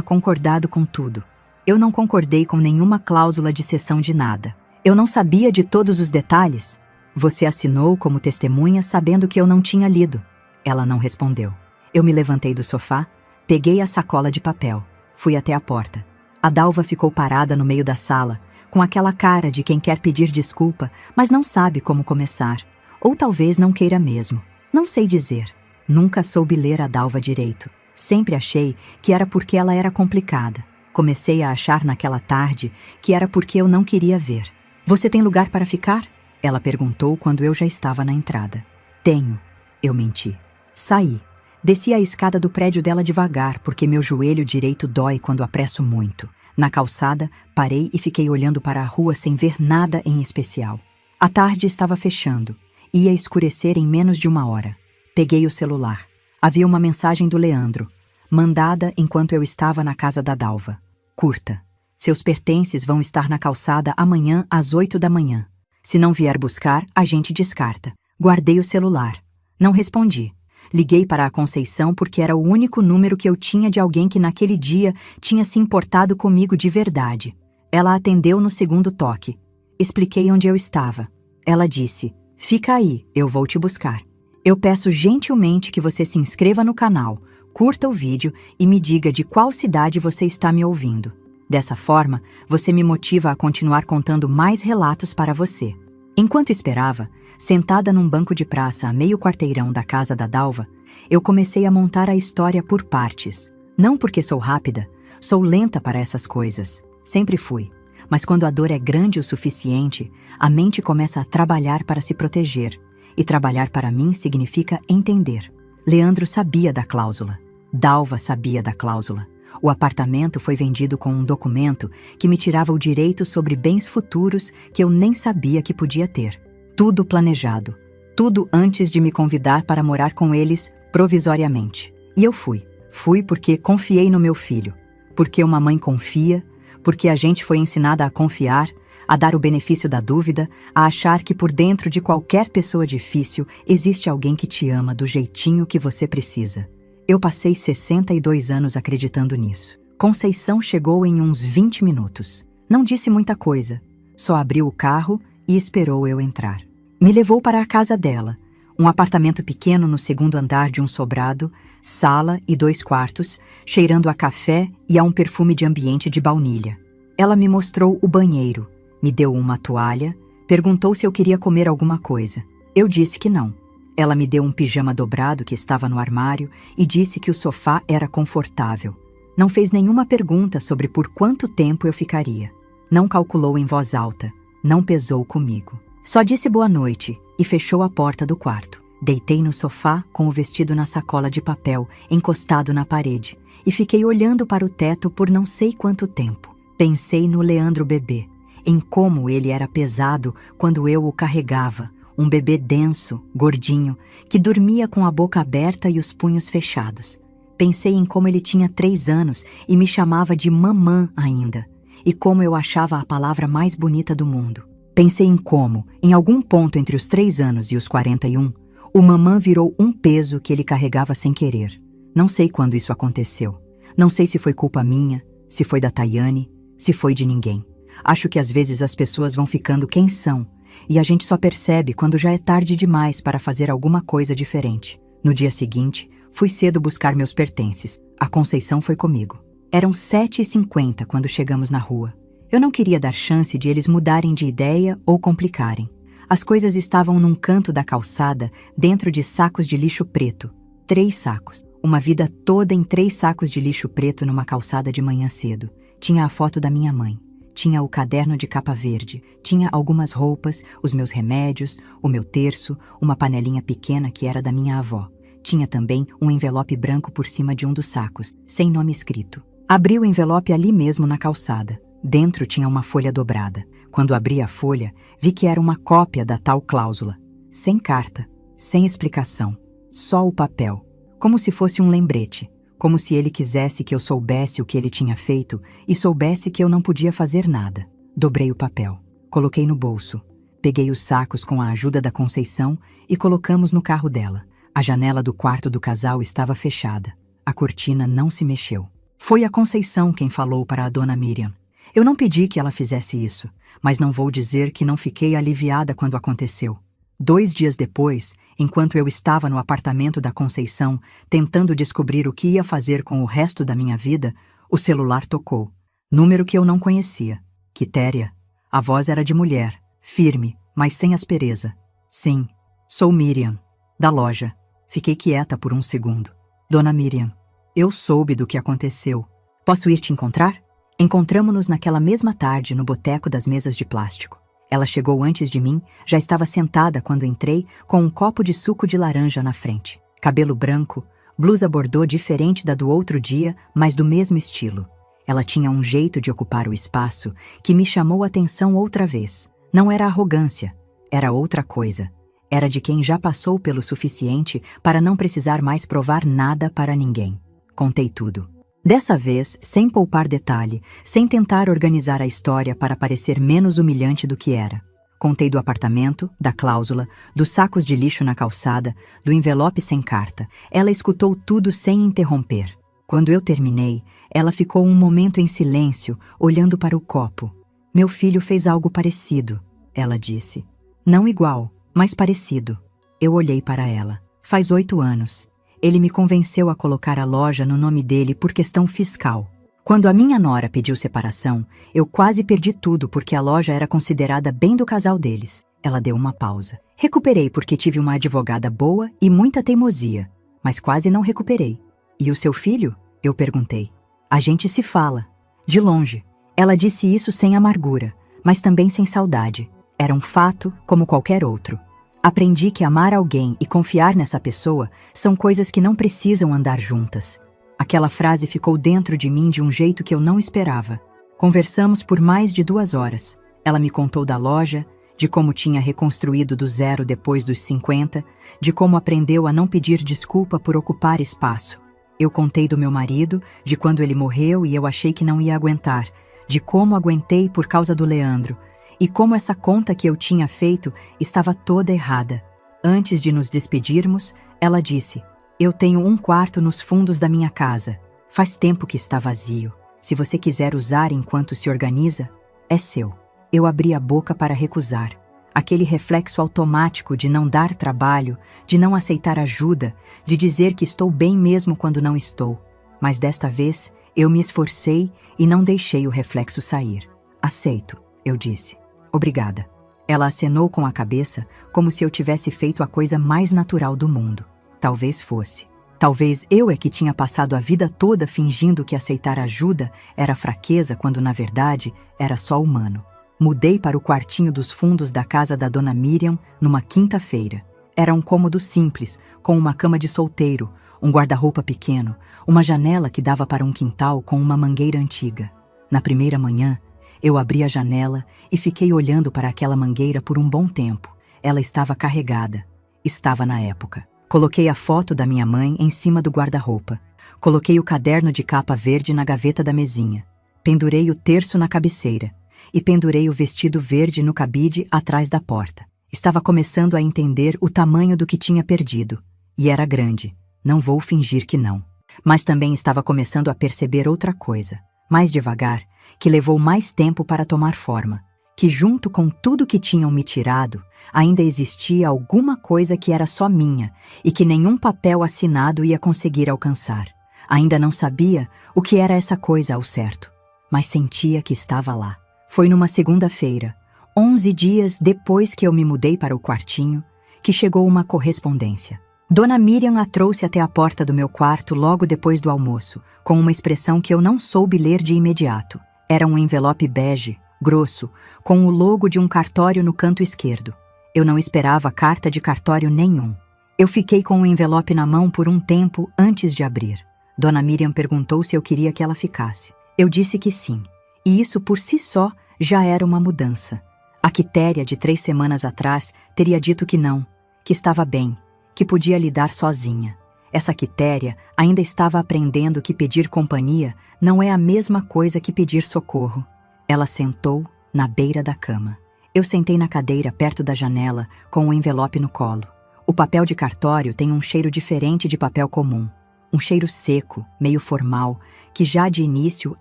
concordado com tudo. Eu não concordei com nenhuma cláusula de cessão de nada. Eu não sabia de todos os detalhes. Você assinou como testemunha sabendo que eu não tinha lido. Ela não respondeu. Eu me levantei do sofá, peguei a sacola de papel, fui até a porta. A Dalva ficou parada no meio da sala, com aquela cara de quem quer pedir desculpa, mas não sabe como começar. Ou talvez não queira mesmo. Não sei dizer. Nunca soube ler a Dalva direito. Sempre achei que era porque ela era complicada. Comecei a achar naquela tarde que era porque eu não queria ver. Você tem lugar para ficar? Ela perguntou quando eu já estava na entrada. Tenho. Eu menti. Saí. Desci a escada do prédio dela devagar, porque meu joelho direito dói quando apresso muito. Na calçada, parei e fiquei olhando para a rua sem ver nada em especial. A tarde estava fechando. Ia escurecer em menos de 1 hora. Peguei o celular. Havia uma mensagem do Leandro, mandada enquanto eu estava na casa da Dalva. Curta. Seus pertences vão estar na calçada amanhã às 8 da manhã. Se não vier buscar, a gente descarta. Guardei o celular. Não respondi. Liguei para a Conceição porque era o único número que eu tinha de alguém que naquele dia tinha se importado comigo de verdade. Ela atendeu no segundo toque. Expliquei onde eu estava. Ela disse, fica aí, eu vou te buscar. Eu peço gentilmente que você se inscreva no canal, curta o vídeo e me diga de qual cidade você está me ouvindo. Dessa forma, você me motiva a continuar contando mais relatos para você. Enquanto esperava, sentada num banco de praça a meio quarteirão da casa da Dalva, eu comecei a montar a história por partes. Não porque sou rápida, sou lenta para essas coisas. Sempre fui. Mas quando a dor é grande o suficiente, a mente começa a trabalhar para se proteger. E trabalhar para mim significa entender. Leandro sabia da cláusula. Dalva sabia da cláusula. O apartamento foi vendido com um documento que me tirava o direito sobre bens futuros que eu nem sabia que podia ter. Tudo planejado. Tudo antes de me convidar para morar com eles provisoriamente. E eu fui. Fui porque confiei no meu filho. Porque uma mãe confia. Porque a gente foi ensinada a confiar, a dar o benefício da dúvida, a achar que por dentro de qualquer pessoa difícil existe alguém que te ama do jeitinho que você precisa. Eu passei 62 anos acreditando nisso. Conceição chegou em uns 20 minutos. Não disse muita coisa, só abriu o carro e esperou eu entrar. Me levou para a casa dela, um apartamento pequeno no segundo andar de um sobrado, sala e 2 quartos, cheirando a café e a um perfume de ambiente de baunilha. Ela me mostrou o banheiro, me deu uma toalha, perguntou se eu queria comer alguma coisa. Eu disse que não. Ela me deu um pijama dobrado que estava no armário e disse que o sofá era confortável. Não fez nenhuma pergunta sobre por quanto tempo eu ficaria. Não calculou em voz alta. Não pesou comigo. Só disse boa noite e fechou a porta do quarto. Deitei no sofá com o vestido na sacola de papel, encostado na parede, e fiquei olhando para o teto por não sei quanto tempo. Pensei no Leandro bebê, em como ele era pesado quando eu o carregava. Um bebê denso, gordinho, que dormia com a boca aberta e os punhos fechados. Pensei em como ele tinha 3 anos e me chamava de mamã ainda, e como eu achava a palavra mais bonita do mundo. Pensei em como, em algum ponto entre os 3 anos e os 41, o mamã virou um peso que ele carregava sem querer. Não sei quando isso aconteceu. Não sei se foi culpa minha, se foi da Tayane, se foi de ninguém. Acho que às vezes as pessoas vão ficando quem são, e a gente só percebe quando já é tarde demais para fazer alguma coisa diferente. No dia seguinte, fui cedo buscar meus pertences. A Conceição foi comigo. Eram 7h50 quando chegamos na rua. Eu não queria dar chance de eles mudarem de ideia ou complicarem. As coisas estavam num canto da calçada, dentro de sacos de lixo preto. 3 sacos. Uma vida toda em 3 sacos de lixo preto numa calçada de manhã cedo. Tinha a foto da minha mãe. Tinha o caderno de capa verde, tinha algumas roupas, os meus remédios, o meu terço, uma panelinha pequena que era da minha avó. Tinha também um envelope branco por cima de um dos sacos, sem nome escrito. Abri o envelope ali mesmo na calçada. Dentro tinha uma folha dobrada. Quando abri a folha, vi que era uma cópia da tal cláusula. Sem carta, sem explicação, só o papel, como se fosse um lembrete. Como se ele quisesse que eu soubesse o que ele tinha feito e soubesse que eu não podia fazer nada. Dobrei o papel, coloquei no bolso. Peguei os sacos com a ajuda da Conceição e colocamos no carro dela. A janela do quarto do casal estava fechada. A cortina não se mexeu. Foi a Conceição quem falou para a dona Miriam. Eu não pedi que ela fizesse isso, mas não vou dizer que não fiquei aliviada quando aconteceu. 2 dias depois, enquanto eu estava no apartamento da Conceição, tentando descobrir o que ia fazer com o resto da minha vida, o celular tocou. Número que eu não conhecia. Quitéria. A voz era de mulher, firme, mas sem aspereza. Sim, sou Miriam, da loja. Fiquei quieta por um segundo. Dona Miriam, eu soube do que aconteceu. Posso ir te encontrar? Encontramo-nos naquela mesma tarde no boteco das mesas de plástico. Ela chegou antes de mim, já estava sentada quando entrei, com um copo de suco de laranja na frente. Cabelo branco, blusa bordô diferente da do outro dia, mas do mesmo estilo. Ela tinha um jeito de ocupar o espaço que me chamou a atenção outra vez. Não era arrogância, era outra coisa. Era de quem já passou pelo suficiente para não precisar mais provar nada para ninguém. Contei tudo. Dessa vez, sem poupar detalhe, sem tentar organizar a história para parecer menos humilhante do que era. Contei do apartamento, da cláusula, dos sacos de lixo na calçada, do envelope sem carta. Ela escutou tudo sem interromper. Quando eu terminei, ela ficou um momento em silêncio, olhando para o copo. Meu filho fez algo parecido, ela disse. Não igual, mas parecido. Eu olhei para ela. Faz 8 anos. Ele me convenceu a colocar a loja no nome dele por questão fiscal. Quando a minha nora pediu separação, eu quase perdi tudo porque a loja era considerada bem do casal deles. Ela deu uma pausa. Recuperei porque tive uma advogada boa e muita teimosia, mas quase não recuperei. E o seu filho? Eu perguntei. A gente se fala. De longe. Ela disse isso sem amargura, mas também sem saudade. Era um fato como qualquer outro. Aprendi que amar alguém e confiar nessa pessoa são coisas que não precisam andar juntas. Aquela frase ficou dentro de mim de um jeito que eu não esperava. Conversamos por mais de 2 horas. Ela me contou da loja, de como tinha reconstruído do zero depois dos 50, de como aprendeu a não pedir desculpa por ocupar espaço. Eu contei do meu marido, de quando ele morreu e eu achei que não ia aguentar, de como aguentei por causa do Leandro, e como essa conta que eu tinha feito estava toda errada. Antes de nos despedirmos, ela disse: eu tenho um quarto nos fundos da minha casa. Faz tempo que está vazio. Se você quiser usar enquanto se organiza, é seu. Eu abri a boca para recusar. Aquele reflexo automático de não dar trabalho, de não aceitar ajuda, de dizer que estou bem mesmo quando não estou. Mas desta vez, eu me esforcei e não deixei o reflexo sair. Aceito, eu disse. Obrigada. Ela acenou com a cabeça, como se eu tivesse feito a coisa mais natural do mundo. Talvez fosse. Talvez eu é que tinha passado a vida toda fingindo que aceitar ajuda era fraqueza quando, na verdade, era só humano. Mudei para o quartinho dos fundos da casa da dona Miriam numa quinta-feira. Era um cômodo simples, com uma cama de solteiro, um guarda-roupa pequeno, uma janela que dava para um quintal com uma mangueira antiga. Na primeira manhã, eu abri a janela e fiquei olhando para aquela mangueira por um bom tempo. Ela estava carregada. Estava na época. Coloquei a foto da minha mãe em cima do guarda-roupa. Coloquei o caderno de capa verde na gaveta da mesinha. Pendurei o terço na cabeceira. E pendurei o vestido verde no cabide atrás da porta. Estava começando a entender o tamanho do que tinha perdido. E era grande. Não vou fingir que não. Mas também estava começando a perceber outra coisa. Mais devagar, que levou mais tempo para tomar forma, que junto com tudo que tinham me tirado, ainda existia alguma coisa que era só minha e que nenhum papel assinado ia conseguir alcançar. Ainda não sabia o que era essa coisa ao certo, mas sentia que estava lá. Foi numa segunda-feira, 11 dias depois que eu me mudei para o quartinho, que chegou uma correspondência. Dona Miriam a trouxe até a porta do meu quarto logo depois do almoço, com uma expressão que eu não soube ler de imediato. Era um envelope bege, grosso, com o logo de um cartório no canto esquerdo. Eu não esperava carta de cartório nenhum. Eu fiquei com o envelope na mão por um tempo antes de abrir. Dona Miriam perguntou se eu queria que ela ficasse. Eu disse que sim, e isso por si só já era uma mudança. A Quitéria, de 3 semanas atrás, teria dito que não, que estava bem, que podia lidar sozinha. Essa Quitéria ainda estava aprendendo que pedir companhia não é a mesma coisa que pedir socorro. Ela sentou na beira da cama. Eu sentei na cadeira perto da janela, com o envelope no colo. O papel de cartório tem um cheiro diferente de papel comum. Um cheiro seco, meio formal, que já de início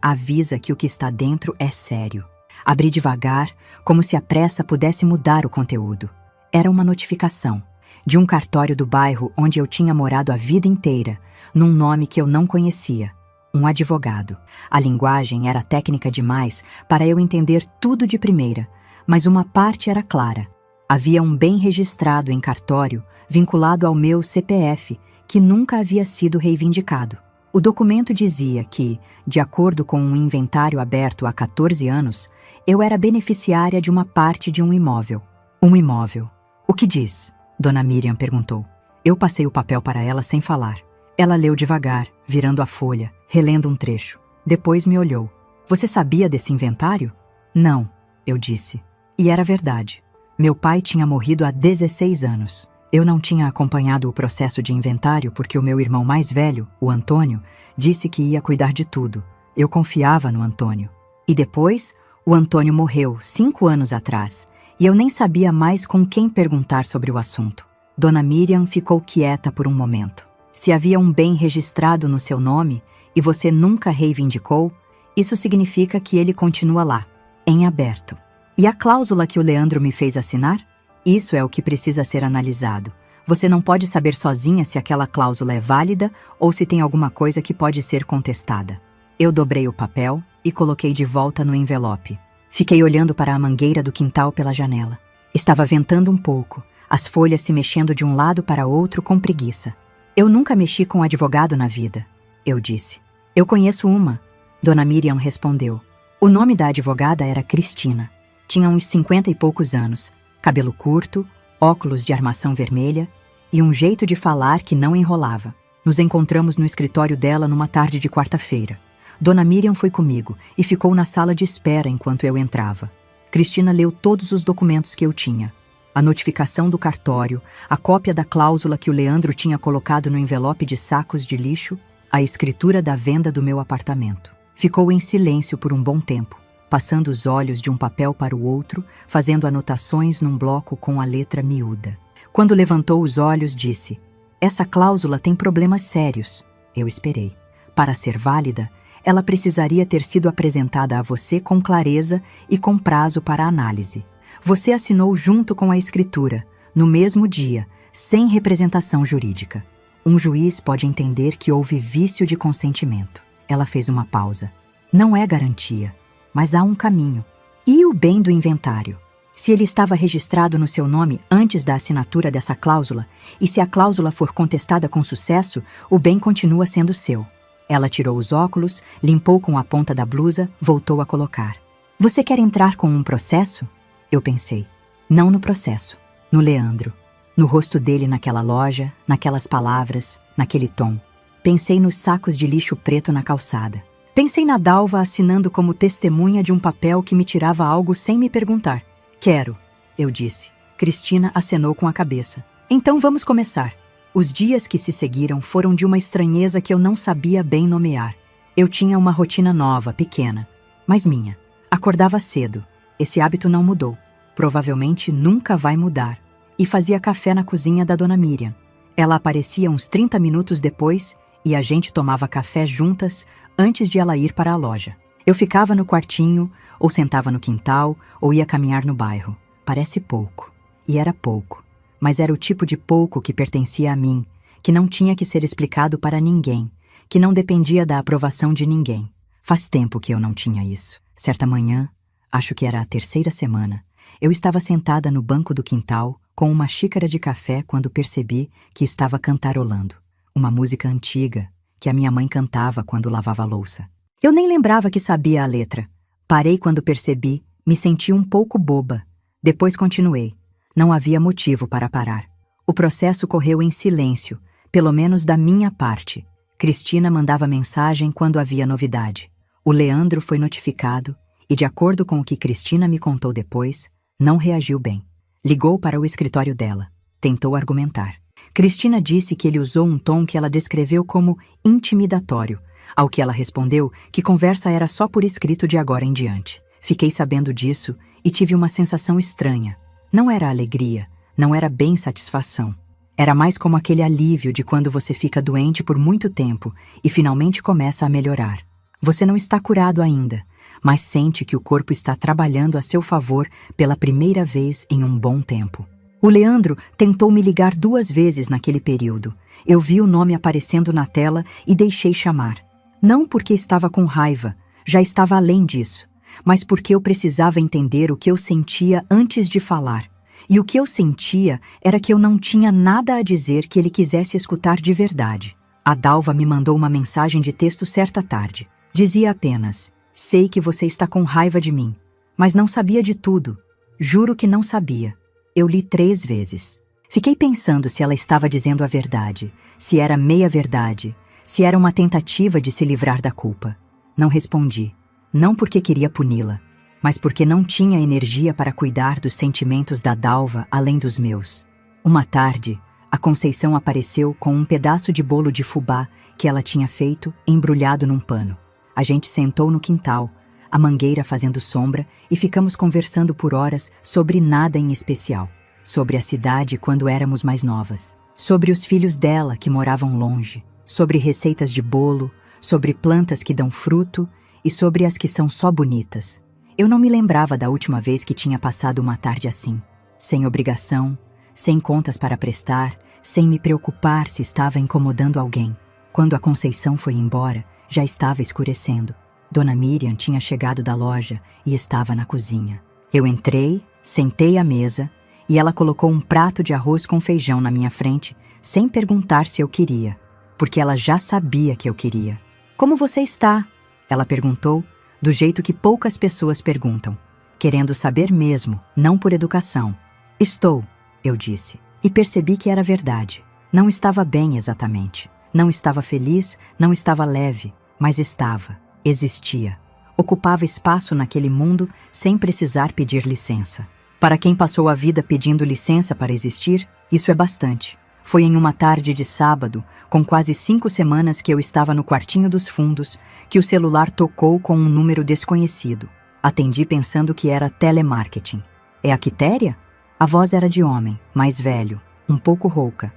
avisa que o que está dentro é sério. Abri devagar, como se a pressa pudesse mudar o conteúdo. Era uma notificação de um cartório do bairro onde eu tinha morado a vida inteira, num nome que eu não conhecia. Um advogado. A linguagem era técnica demais para eu entender tudo de primeira, mas uma parte era clara. Havia um bem registrado em cartório, vinculado ao meu CPF, que nunca havia sido reivindicado. O documento dizia que, de acordo com um inventário aberto há 14 anos, eu era beneficiária de uma parte de um imóvel. Um imóvel. O que diz? Dona Miriam perguntou. Eu passei o papel para ela sem falar. Ela leu devagar, virando a folha, relendo um trecho. Depois me olhou. Você sabia desse inventário? Não, eu disse. E era verdade. Meu pai tinha morrido há 16 anos. Eu não tinha acompanhado o processo de inventário porque o meu irmão mais velho, o Antônio, disse que ia cuidar de tudo. Eu confiava no Antônio. E depois, o Antônio morreu 5 anos atrás, e eu nem sabia mais com quem perguntar sobre o assunto. Dona Miriam ficou quieta por um momento. Se havia um bem registrado no seu nome e você nunca reivindicou, isso significa que ele continua lá, em aberto. E a cláusula que o Leandro me fez assinar? Isso é o que precisa ser analisado. Você não pode saber sozinha se aquela cláusula é válida ou se tem alguma coisa que pode ser contestada. Eu dobrei o papel e coloquei de volta no envelope. Fiquei olhando para a mangueira do quintal pela janela. Estava ventando um pouco, as folhas se mexendo de um lado para outro com preguiça. Eu nunca mexi com advogado na vida, eu disse. Eu conheço uma, Dona Miriam respondeu. O nome da advogada era Cristina. Tinha uns 50 e poucos anos, cabelo curto, óculos de armação vermelha e um jeito de falar que não enrolava. Nos encontramos no escritório dela numa tarde de quarta-feira. Dona Miriam foi comigo e ficou na sala de espera enquanto eu entrava. Cristina leu todos os documentos que eu tinha. A notificação do cartório, a cópia da cláusula que o Leandro tinha colocado no envelope de sacos de lixo, a escritura da venda do meu apartamento. Ficou em silêncio por um bom tempo, passando os olhos de um papel para o outro, fazendo anotações num bloco com a letra miúda. Quando levantou os olhos, disse: Essa cláusula tem problemas sérios. Eu esperei. Para ser válida, ela precisaria ter sido apresentada a você com clareza e com prazo para análise. Você assinou junto com a escritura, no mesmo dia, sem representação jurídica. Um juiz pode entender que houve vício de consentimento. Ela fez uma pausa. Não é garantia, mas há um caminho. E o bem do inventário? Se ele estava registrado no seu nome antes da assinatura dessa cláusula, e se a cláusula for contestada com sucesso, o bem continua sendo seu. Ela tirou os óculos, limpou com a ponta da blusa, voltou a colocar. Você quer entrar com um processo? Eu pensei. Não no processo, no Leandro. No rosto dele naquela loja, naquelas palavras, naquele tom. Pensei nos sacos de lixo preto na calçada. Pensei na Dalva assinando como testemunha de um papel que me tirava algo sem me perguntar. Quero, eu disse. Cristina acenou com a cabeça. Então vamos começar. Os dias que se seguiram foram de uma estranheza que eu não sabia bem nomear. Eu tinha uma rotina nova, pequena, mas minha. Acordava cedo. Esse hábito não mudou. Provavelmente nunca vai mudar. E fazia café na cozinha da Dona Miriam. Ela aparecia uns 30 minutos depois e a gente tomava café juntas antes de ela ir para a loja. Eu ficava no quartinho, ou sentava no quintal, ou ia caminhar no bairro. Parece pouco. E era pouco. Mas era o tipo de pouco que pertencia a mim, que não tinha que ser explicado para ninguém, que não dependia da aprovação de ninguém. Faz tempo que eu não tinha isso. Certa manhã, acho que era a 3ª semana, eu estava sentada no banco do quintal, com uma xícara de café quando percebi que estava cantarolando. Uma música antiga, que a minha mãe cantava quando lavava a louça. Eu nem lembrava que sabia a letra. Parei quando percebi, me senti um pouco boba. Depois continuei. Não havia motivo para parar. O processo correu em silêncio, pelo menos da minha parte. Cristina mandava mensagem quando havia novidade. O Leandro foi notificado e, de acordo com o que Cristina me contou depois, não reagiu bem. Ligou para o escritório dela. Tentou argumentar. Cristina disse que ele usou um tom que ela descreveu como intimidatório, ao que ela respondeu que conversa era só por escrito de agora em diante. Fiquei sabendo disso e tive uma sensação estranha. Não era alegria, não era bem satisfação. Era mais como aquele alívio de quando você fica doente por muito tempo e finalmente começa a melhorar. Você não está curado ainda, mas sente que o corpo está trabalhando a seu favor pela primeira vez em um bom tempo. O Leandro tentou me ligar 2 vezes naquele período. Eu vi o nome aparecendo na tela e deixei chamar. Não porque estava com raiva, já estava além disso, mas porque eu precisava entender o que eu sentia antes de falar. E o que eu sentia era que eu não tinha nada a dizer que ele quisesse escutar de verdade. A Dalva me mandou uma mensagem de texto certa tarde. Dizia apenas: sei que você está com raiva de mim, mas não sabia de tudo. Juro que não sabia. Eu li 3 vezes. Fiquei pensando se ela estava dizendo a verdade, se era meia verdade, se era uma tentativa de se livrar da culpa. Não respondi. Não porque queria puni-la, mas porque não tinha energia para cuidar dos sentimentos da Dalva além dos meus. Uma tarde, a Conceição apareceu com um pedaço de bolo de fubá que ela tinha feito embrulhado num pano. A gente sentou no quintal, a mangueira fazendo sombra, e ficamos conversando por horas sobre nada em especial. Sobre a cidade quando éramos mais novas. Sobre os filhos dela que moravam longe. Sobre receitas de bolo, sobre plantas que dão fruto e sobre as que são só bonitas. Eu não me lembrava da última vez que tinha passado uma tarde assim. Sem obrigação, sem contas para prestar, sem me preocupar se estava incomodando alguém. Quando a Conceição foi embora, já estava escurecendo. Dona Miriam tinha chegado da loja e estava na cozinha. Eu entrei, sentei à mesa e ela colocou um prato de arroz com feijão na minha frente, sem perguntar se eu queria, porque ela já sabia que eu queria. Como você está? Ela perguntou, do jeito que poucas pessoas perguntam, querendo saber mesmo, não por educação. Estou, eu disse, e percebi que era verdade. Não estava bem exatamente. Não estava feliz, não estava leve, mas estava, existia. Ocupava espaço naquele mundo sem precisar pedir licença. Para quem passou a vida pedindo licença para existir, isso é bastante. Foi em uma tarde de sábado, com quase 5 semanas que eu estava no quartinho dos fundos, que o celular tocou com um número desconhecido. Atendi pensando que era telemarketing. É a Quitéria? A voz era de homem, mais velho, um pouco rouca.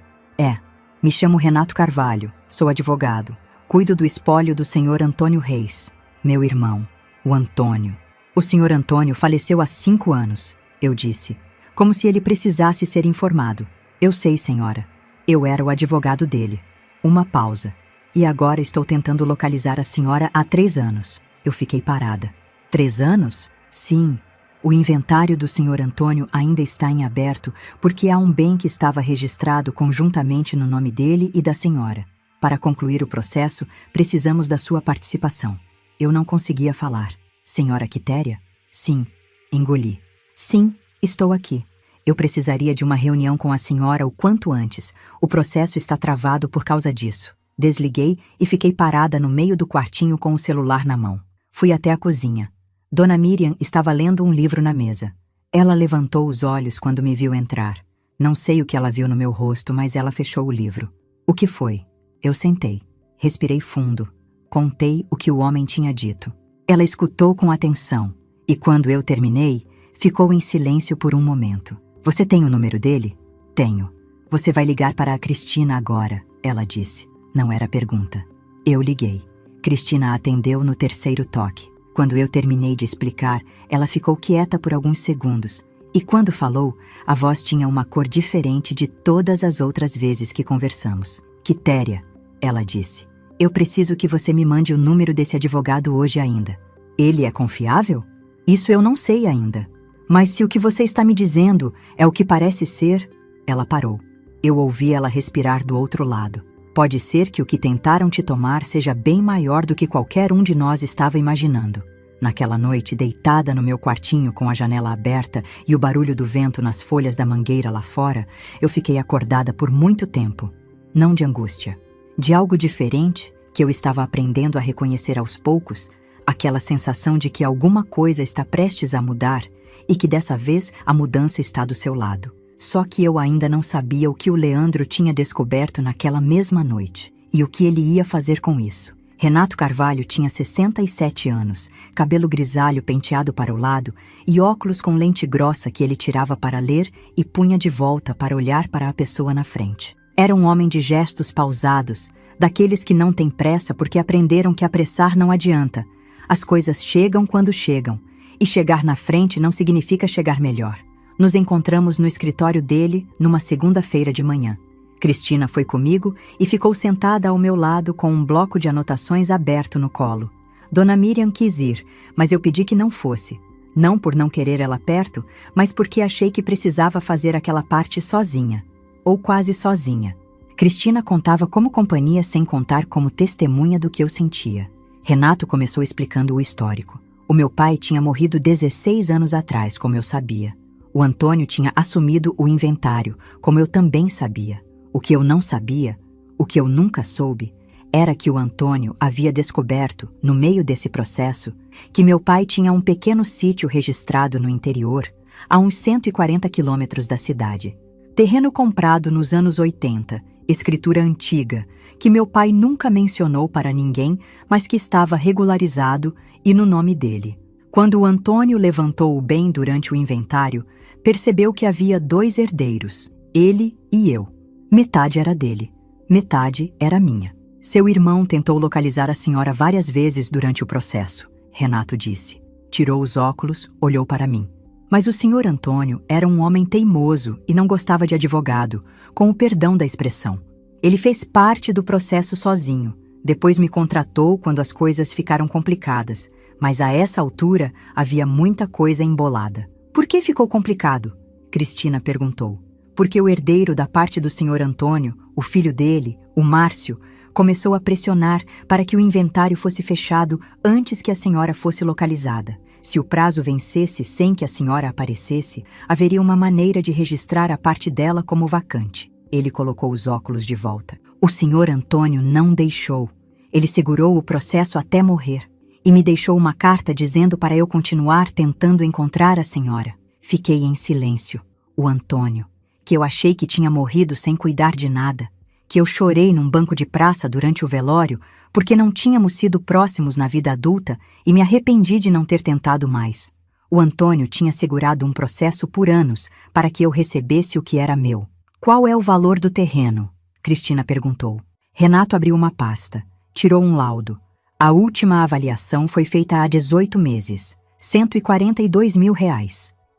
Me chamo Renato Carvalho, sou advogado. Cuido do espólio do Sr. Antônio Reis, meu irmão, o Antônio. O Sr. Antônio faleceu há 5 anos, eu disse, como se ele precisasse ser informado. Eu sei, senhora. Eu era o advogado dele. Uma pausa. E agora estou tentando localizar a senhora há 3 anos. Eu fiquei parada. 3 anos? Sim. O inventário do Sr. Antônio ainda está em aberto porque há um bem que estava registrado conjuntamente no nome dele e da senhora. Para concluir o processo, precisamos da sua participação. Eu não conseguia falar. Senhora Quitéria? Sim. Engoli. Sim, estou aqui. Eu precisaria de uma reunião com a senhora o quanto antes. O processo está travado por causa disso. Desliguei e fiquei parada no meio do quartinho com o celular na mão. Fui até a cozinha. Dona Miriam estava lendo um livro na mesa. Ela levantou os olhos quando me viu entrar. Não sei o que ela viu no meu rosto, mas ela fechou o livro. O que foi? Eu sentei. Respirei fundo. Contei o que o homem tinha dito. Ela escutou com atenção, e quando eu terminei, ficou em silêncio por um momento. Você tem o número dele? Tenho. Você vai ligar para a Cristina agora, ela disse. Não era pergunta. Eu liguei. Cristina atendeu no 3º toque. Quando eu terminei de explicar, ela ficou quieta por alguns segundos. E quando falou, a voz tinha uma cor diferente de todas as outras vezes que conversamos. Quitéria, ela disse. Eu preciso que você me mande o número desse advogado hoje ainda. Ele é confiável? Isso eu não sei ainda. Mas se o que você está me dizendo é o que parece ser... Ela parou. Eu ouvi ela respirar do outro lado. Pode ser que o que tentaram te tomar seja bem maior do que qualquer um de nós estava imaginando. Naquela noite, deitada no meu quartinho com a janela aberta e o barulho do vento nas folhas da mangueira lá fora, eu fiquei acordada por muito tempo. Não de angústia. De algo diferente que eu estava aprendendo a reconhecer aos poucos, aquela sensação de que alguma coisa está prestes a mudar e que dessa vez a mudança está do seu lado. Só que eu ainda não sabia o que o Leandro tinha descoberto naquela mesma noite e o que ele ia fazer com isso. Renato Carvalho tinha 67 anos, cabelo grisalho penteado para o lado e óculos com lente grossa que ele tirava para ler e punha de volta para olhar para a pessoa na frente. Era um homem de gestos pausados, daqueles que não têm pressa porque aprenderam que apressar não adianta. As coisas chegam quando chegam, e chegar na frente não significa chegar melhor. Nos encontramos no escritório dele numa segunda-feira de manhã. Cristina foi comigo e ficou sentada ao meu lado com um bloco de anotações aberto no colo. Dona Miriam quis ir, mas eu pedi que não fosse. Não por não querer ela perto, mas porque achei que precisava fazer aquela parte sozinha. Ou quase sozinha. Cristina contava como companhia sem contar como testemunha do que eu sentia. Renato começou explicando o histórico. O meu pai tinha morrido 16 anos atrás, como eu sabia. O Antônio tinha assumido o inventário, como eu também sabia. O que eu não sabia, o que eu nunca soube, era que o Antônio havia descoberto, no meio desse processo, que meu pai tinha um pequeno sítio registrado no interior, a uns 140 quilômetros da cidade. Terreno comprado nos anos 80, escritura antiga, que meu pai nunca mencionou para ninguém, mas que estava regularizado e no nome dele. Quando o Antônio levantou o bem durante o inventário, percebeu que havia 2 herdeiros, ele e eu. Metade era dele, metade era minha. Seu irmão tentou localizar a senhora várias vezes durante o processo, Renato disse. Tirou os óculos, olhou para mim. Mas o senhor Antônio era um homem teimoso e não gostava de advogado, com o perdão da expressão. Ele fez parte do processo sozinho. Depois me contratou quando as coisas ficaram complicadas, mas a essa altura havia muita coisa embolada. Por que ficou complicado? Cristina perguntou. Porque o herdeiro da parte do senhor Antônio, o filho dele, o Márcio, começou a pressionar para que o inventário fosse fechado antes que a senhora fosse localizada. Se o prazo vencesse sem que a senhora aparecesse, haveria uma maneira de registrar a parte dela como vacante. Ele colocou os óculos de volta. O senhor Antônio não deixou. Ele segurou o processo até morrer e me deixou uma carta dizendo para eu continuar tentando encontrar a senhora. Fiquei em silêncio. O Antônio, que eu achei que tinha morrido sem cuidar de nada, que eu chorei num banco de praça durante o velório porque não tínhamos sido próximos na vida adulta e me arrependi de não ter tentado mais. O Antônio tinha segurado um processo por anos para que eu recebesse o que era meu. Qual é o valor do terreno? Cristina perguntou. Renato abriu uma pasta, tirou um laudo. A última avaliação foi feita há 18 meses, R$142 mil.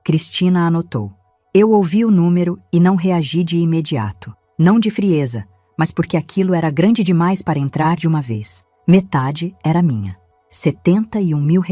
Cristina anotou. Eu ouvi o número e não reagi de imediato. Não de frieza, mas porque aquilo era grande demais para entrar de uma vez. Metade era minha. R$71 mil,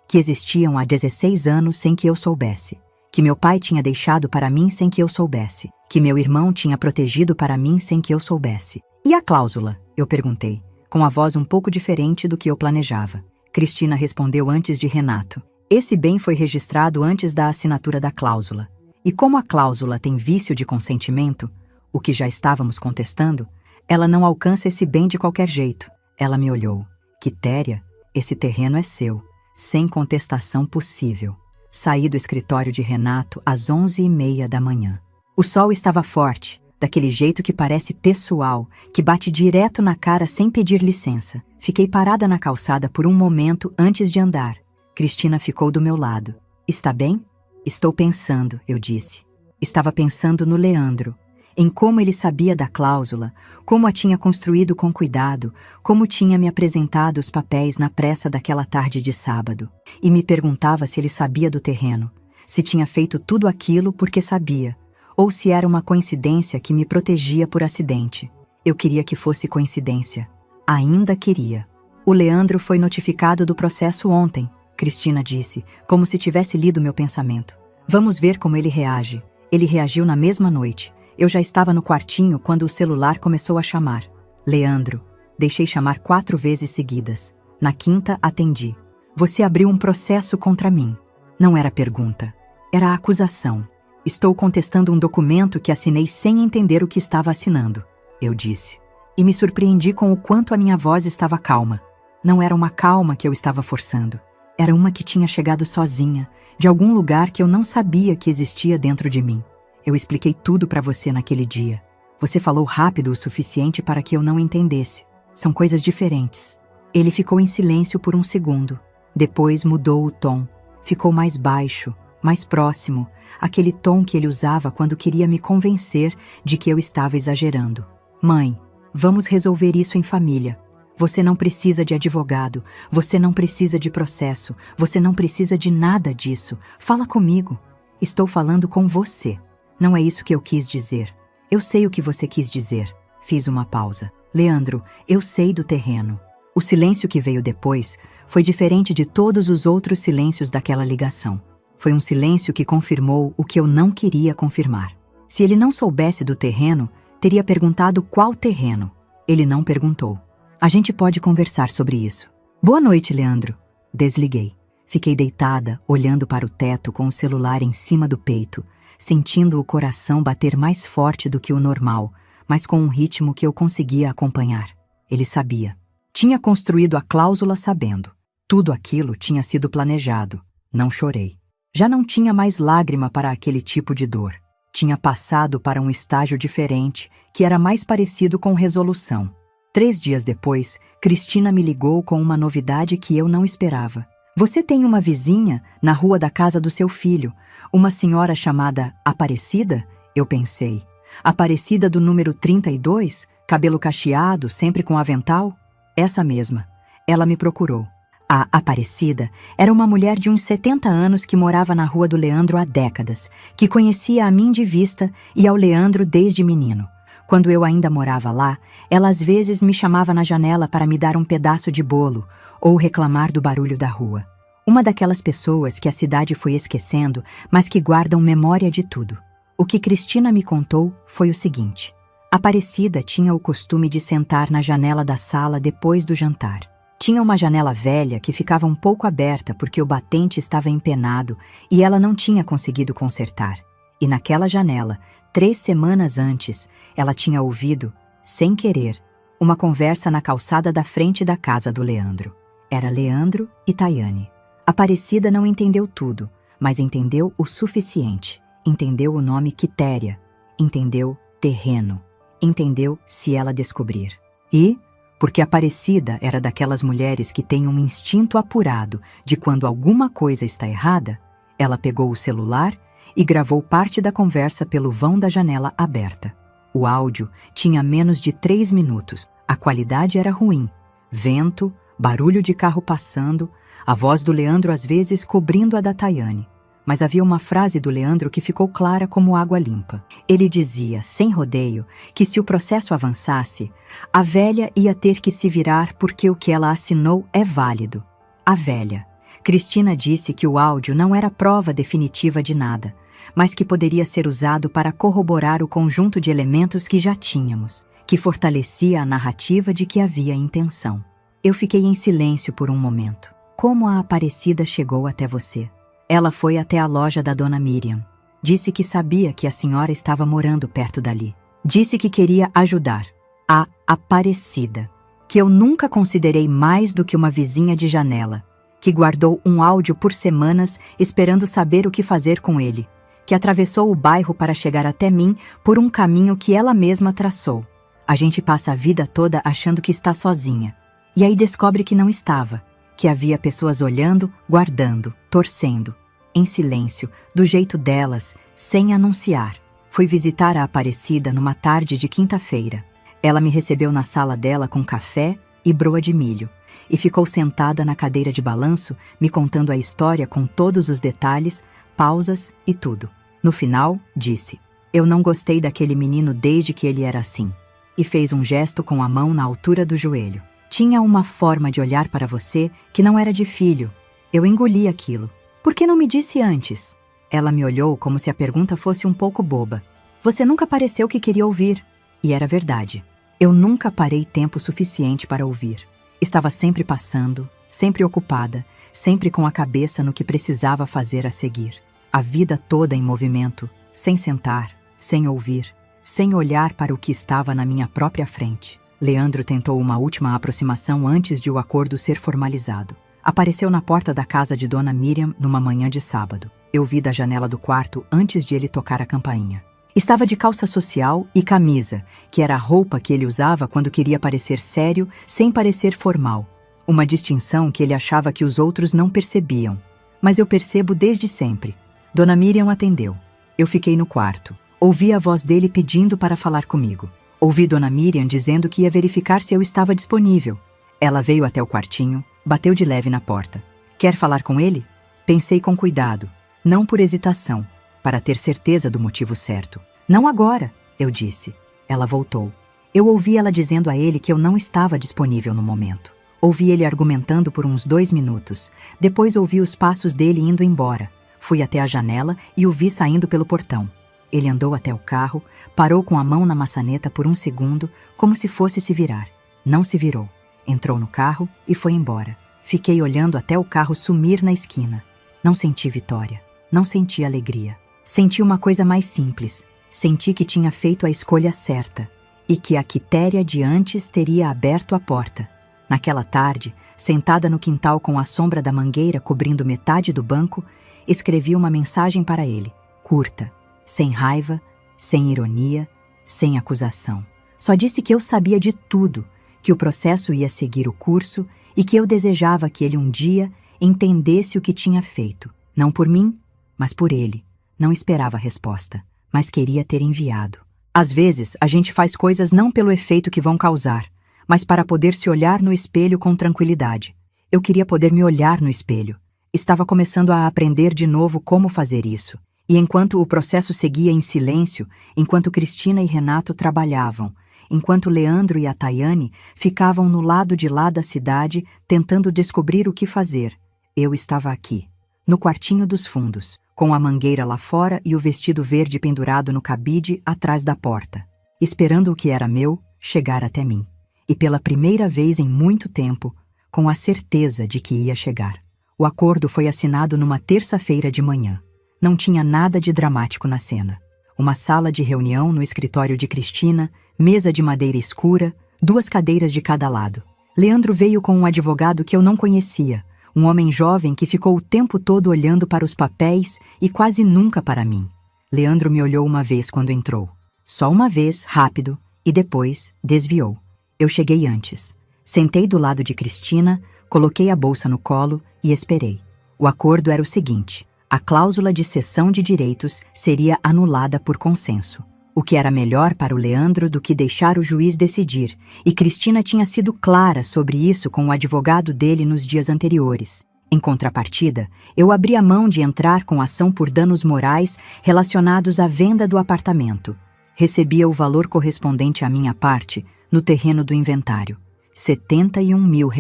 que existiam há 16 anos sem que eu soubesse. Que meu pai tinha deixado para mim sem que eu soubesse. Que meu irmão tinha protegido para mim sem que eu soubesse. E a cláusula? Eu perguntei, com a voz um pouco diferente do que eu planejava. Cristina respondeu antes de Renato. Esse bem foi registrado antes da assinatura da cláusula. E como a cláusula tem vício de consentimento, o que já estávamos contestando, ela não alcança esse bem de qualquer jeito. Ela me olhou. Quitéria, esse terreno é seu, sem contestação possível. Saí do escritório de Renato às 11h30 da manhã. O sol estava forte, daquele jeito que parece pessoal, que bate direto na cara sem pedir licença. Fiquei parada na calçada por um momento antes de andar. Cristina ficou do meu lado. Está bem? Estou pensando, eu disse. Estava pensando no Leandro, em como ele sabia da cláusula, como a tinha construído com cuidado, como tinha me apresentado os papéis na pressa daquela tarde de sábado. E me perguntava se ele sabia do terreno, se tinha feito tudo aquilo porque sabia, ou se era uma coincidência que me protegia por acidente. Eu queria que fosse coincidência. Ainda queria. O Leandro foi notificado do processo ontem, Cristina disse, como se tivesse lido meu pensamento. Vamos ver como ele reage. Ele reagiu na mesma noite. Eu já estava no quartinho quando o celular começou a chamar. Leandro. Deixei chamar 4 vezes seguidas. Na quinta, atendi. Você abriu um processo contra mim. Não era pergunta. Era acusação. Estou contestando um documento que assinei sem entender o que estava assinando, eu disse. E me surpreendi com o quanto a minha voz estava calma. Não era uma calma que eu estava forçando. Era uma que tinha chegado sozinha, de algum lugar que eu não sabia que existia dentro de mim. Eu expliquei tudo para você naquele dia. Você falou rápido o suficiente para que eu não entendesse. São coisas diferentes. Ele ficou em silêncio por um segundo. Depois mudou o tom. Ficou mais baixo, mais próximo, aquele tom que ele usava quando queria me convencer de que eu estava exagerando. Mãe, vamos resolver isso em família. Você não precisa de advogado, você não precisa de processo, você não precisa de nada disso. Fala comigo. Estou falando com você. Não é isso que eu quis dizer. Eu sei o que você quis dizer. Fiz uma pausa. Leandro, eu sei do terreno. O silêncio que veio depois foi diferente de todos os outros silêncios daquela ligação. Foi um silêncio que confirmou o que eu não queria confirmar. Se ele não soubesse do terreno, teria perguntado qual terreno. Ele não perguntou. A gente pode conversar sobre isso. Boa noite, Leandro. Desliguei. Fiquei deitada, olhando para o teto com o celular em cima do peito, sentindo o coração bater mais forte do que o normal, mas com um ritmo que eu conseguia acompanhar. Ele sabia. Tinha construído a cláusula sabendo. Tudo aquilo tinha sido planejado. Não chorei. Já não tinha mais lágrima para aquele tipo de dor. Tinha passado para um estágio diferente, que era mais parecido com resolução. 3 dias depois, Cristina me ligou com uma novidade que eu não esperava. Você tem uma vizinha na rua da casa do seu filho, uma senhora chamada Aparecida? Eu pensei. Aparecida do número 32, cabelo cacheado, sempre com avental? Essa mesma. Ela me procurou. A Aparecida era uma mulher de uns 70 anos que morava na rua do Leandro há décadas, que conhecia a mim de vista e ao Leandro desde menino. Quando eu ainda morava lá, ela às vezes me chamava na janela para me dar um pedaço de bolo ou reclamar do barulho da rua. Uma daquelas pessoas que a cidade foi esquecendo, mas que guardam memória de tudo. O que Cristina me contou foi o seguinte. Aparecida tinha o costume de sentar na janela da sala depois do jantar. Tinha uma janela velha que ficava um pouco aberta porque o batente estava empenado e ela não tinha conseguido consertar. E naquela janela, 3 semanas antes, ela tinha ouvido, sem querer, uma conversa na calçada da frente da casa do Leandro. Era Leandro e Tayane. Aparecida não entendeu tudo, mas entendeu o suficiente. Entendeu o nome Quitéria. Entendeu terreno. Entendeu se ela descobrir. E, porque Aparecida era daquelas mulheres que têm um instinto apurado de quando alguma coisa está errada, ela pegou o celular e gravou parte da conversa pelo vão da janela aberta. O áudio tinha menos de 3 minutos. A qualidade era ruim. Vento, barulho de carro passando, a voz do Leandro às vezes cobrindo a da Tayane. Mas havia uma frase do Leandro que ficou clara como água limpa. Ele dizia, sem rodeio, que se o processo avançasse, a velha ia ter que se virar porque o que ela assinou é válido. A velha. Cristina disse que o áudio não era prova definitiva de nada, mas que poderia ser usado para corroborar o conjunto de elementos que já tínhamos, que fortalecia a narrativa de que havia intenção. Eu fiquei em silêncio por um momento. Como a Aparecida chegou até você? Ela foi até a loja da dona Miriam. Disse que sabia que a senhora estava morando perto dali. Disse que queria ajudar. A Aparecida, que eu nunca considerei mais do que uma vizinha de janela, que guardou um áudio por semanas esperando saber o que fazer com ele, que atravessou o bairro para chegar até mim por um caminho que ela mesma traçou. A gente passa a vida toda achando que está sozinha, e aí descobre que não estava, que havia pessoas olhando, guardando, torcendo, em silêncio, do jeito delas, sem anunciar. Fui visitar a Aparecida numa tarde de quinta-feira. Ela me recebeu na sala dela com café e broa de milho, e ficou sentada na cadeira de balanço, me contando a história com todos os detalhes, pausas e tudo. No final, disse, eu não gostei daquele menino desde que ele era assim. E fez um gesto com a mão na altura do joelho. Tinha uma forma de olhar para você que não era de filho. Eu engoli aquilo. Por que não me disse antes? Ela me olhou como se a pergunta fosse um pouco boba. Você nunca pareceu que queria ouvir. E era verdade. Eu nunca parei tempo suficiente para ouvir. Estava sempre passando, sempre ocupada, sempre com a cabeça no que precisava fazer a seguir. A vida toda em movimento, sem sentar, sem ouvir, sem olhar para o que estava na minha própria frente. Leandro tentou uma última aproximação antes de o acordo ser formalizado. Apareceu na porta da casa de dona Miriam numa manhã de sábado. Eu vi da janela do quarto antes de ele tocar a campainha. Estava de calça social e camisa, que era a roupa que ele usava quando queria parecer sério, sem parecer formal. Uma distinção que ele achava que os outros não percebiam. Mas eu percebo desde sempre. Dona Miriam atendeu. Eu fiquei no quarto. Ouvi a voz dele pedindo para falar comigo. Ouvi Dona Miriam dizendo que ia verificar se eu estava disponível. Ela veio até o quartinho, bateu de leve na porta. Quer falar com ele? Pensei com cuidado, não por hesitação, para ter certeza do motivo certo. Não agora, eu disse. Ela voltou. Eu ouvi ela dizendo a ele que eu não estava disponível no momento. Ouvi ele argumentando por uns 2 minutos. Depois ouvi os passos dele indo embora. Fui até a janela e o vi saindo pelo portão. Ele andou até o carro, parou com a mão na maçaneta por um segundo, como se fosse se virar. Não se virou. Entrou no carro e foi embora. Fiquei olhando até o carro sumir na esquina. Não senti vitória. Não senti alegria. Senti uma coisa mais simples. Senti que tinha feito a escolha certa e que a Quitéria de antes teria aberto a porta. Naquela tarde, sentada no quintal com a sombra da mangueira cobrindo metade do banco, escrevi uma mensagem para ele, curta, sem raiva, sem ironia, sem acusação. Só disse que eu sabia de tudo, que o processo ia seguir o curso e que eu desejava que ele um dia entendesse o que tinha feito. Não por mim, mas por ele. Não esperava a resposta, mas queria ter enviado. Às vezes, a gente faz coisas não pelo efeito que vão causar, mas para poder se olhar no espelho com tranquilidade. Eu queria poder me olhar no espelho. Estava começando a aprender de novo como fazer isso. E enquanto o processo seguia em silêncio, enquanto Cristina e Renato trabalhavam, enquanto Leandro e a Tayane ficavam no lado de lá da cidade tentando descobrir o que fazer, eu estava aqui, no quartinho dos fundos, com a mangueira lá fora e o vestido verde pendurado no cabide atrás da porta, esperando o que era meu chegar até mim. E pela primeira vez em muito tempo, com a certeza de que ia chegar. O acordo foi assinado numa terça-feira de manhã. Não tinha nada de dramático na cena. Uma sala de reunião no escritório de Cristina, mesa de madeira escura, 2 cadeiras de cada lado. Leandro veio com um advogado que eu não conhecia, um homem jovem que ficou o tempo todo olhando para os papéis e quase nunca para mim. Leandro me olhou uma vez quando entrou. Só uma vez, rápido, e depois desviou. Eu cheguei antes. Sentei do lado de Cristina, coloquei a bolsa no colo e esperei. O acordo era o seguinte: a cláusula de cessão de direitos seria anulada por consenso, o que era melhor para o Leandro do que deixar o juiz decidir, e Cristina tinha sido clara sobre isso com o advogado dele nos dias anteriores. Em contrapartida, eu abri a mão de entrar com ação por danos morais relacionados à venda do apartamento. Recebia o valor correspondente à minha parte no terreno do inventário, R$71 mil,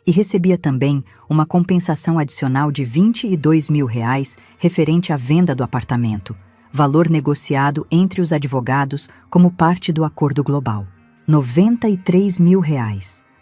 e recebia também uma compensação adicional de R$22 mil referente à venda do apartamento, valor negociado entre os advogados como parte do acordo global. R$93 mil,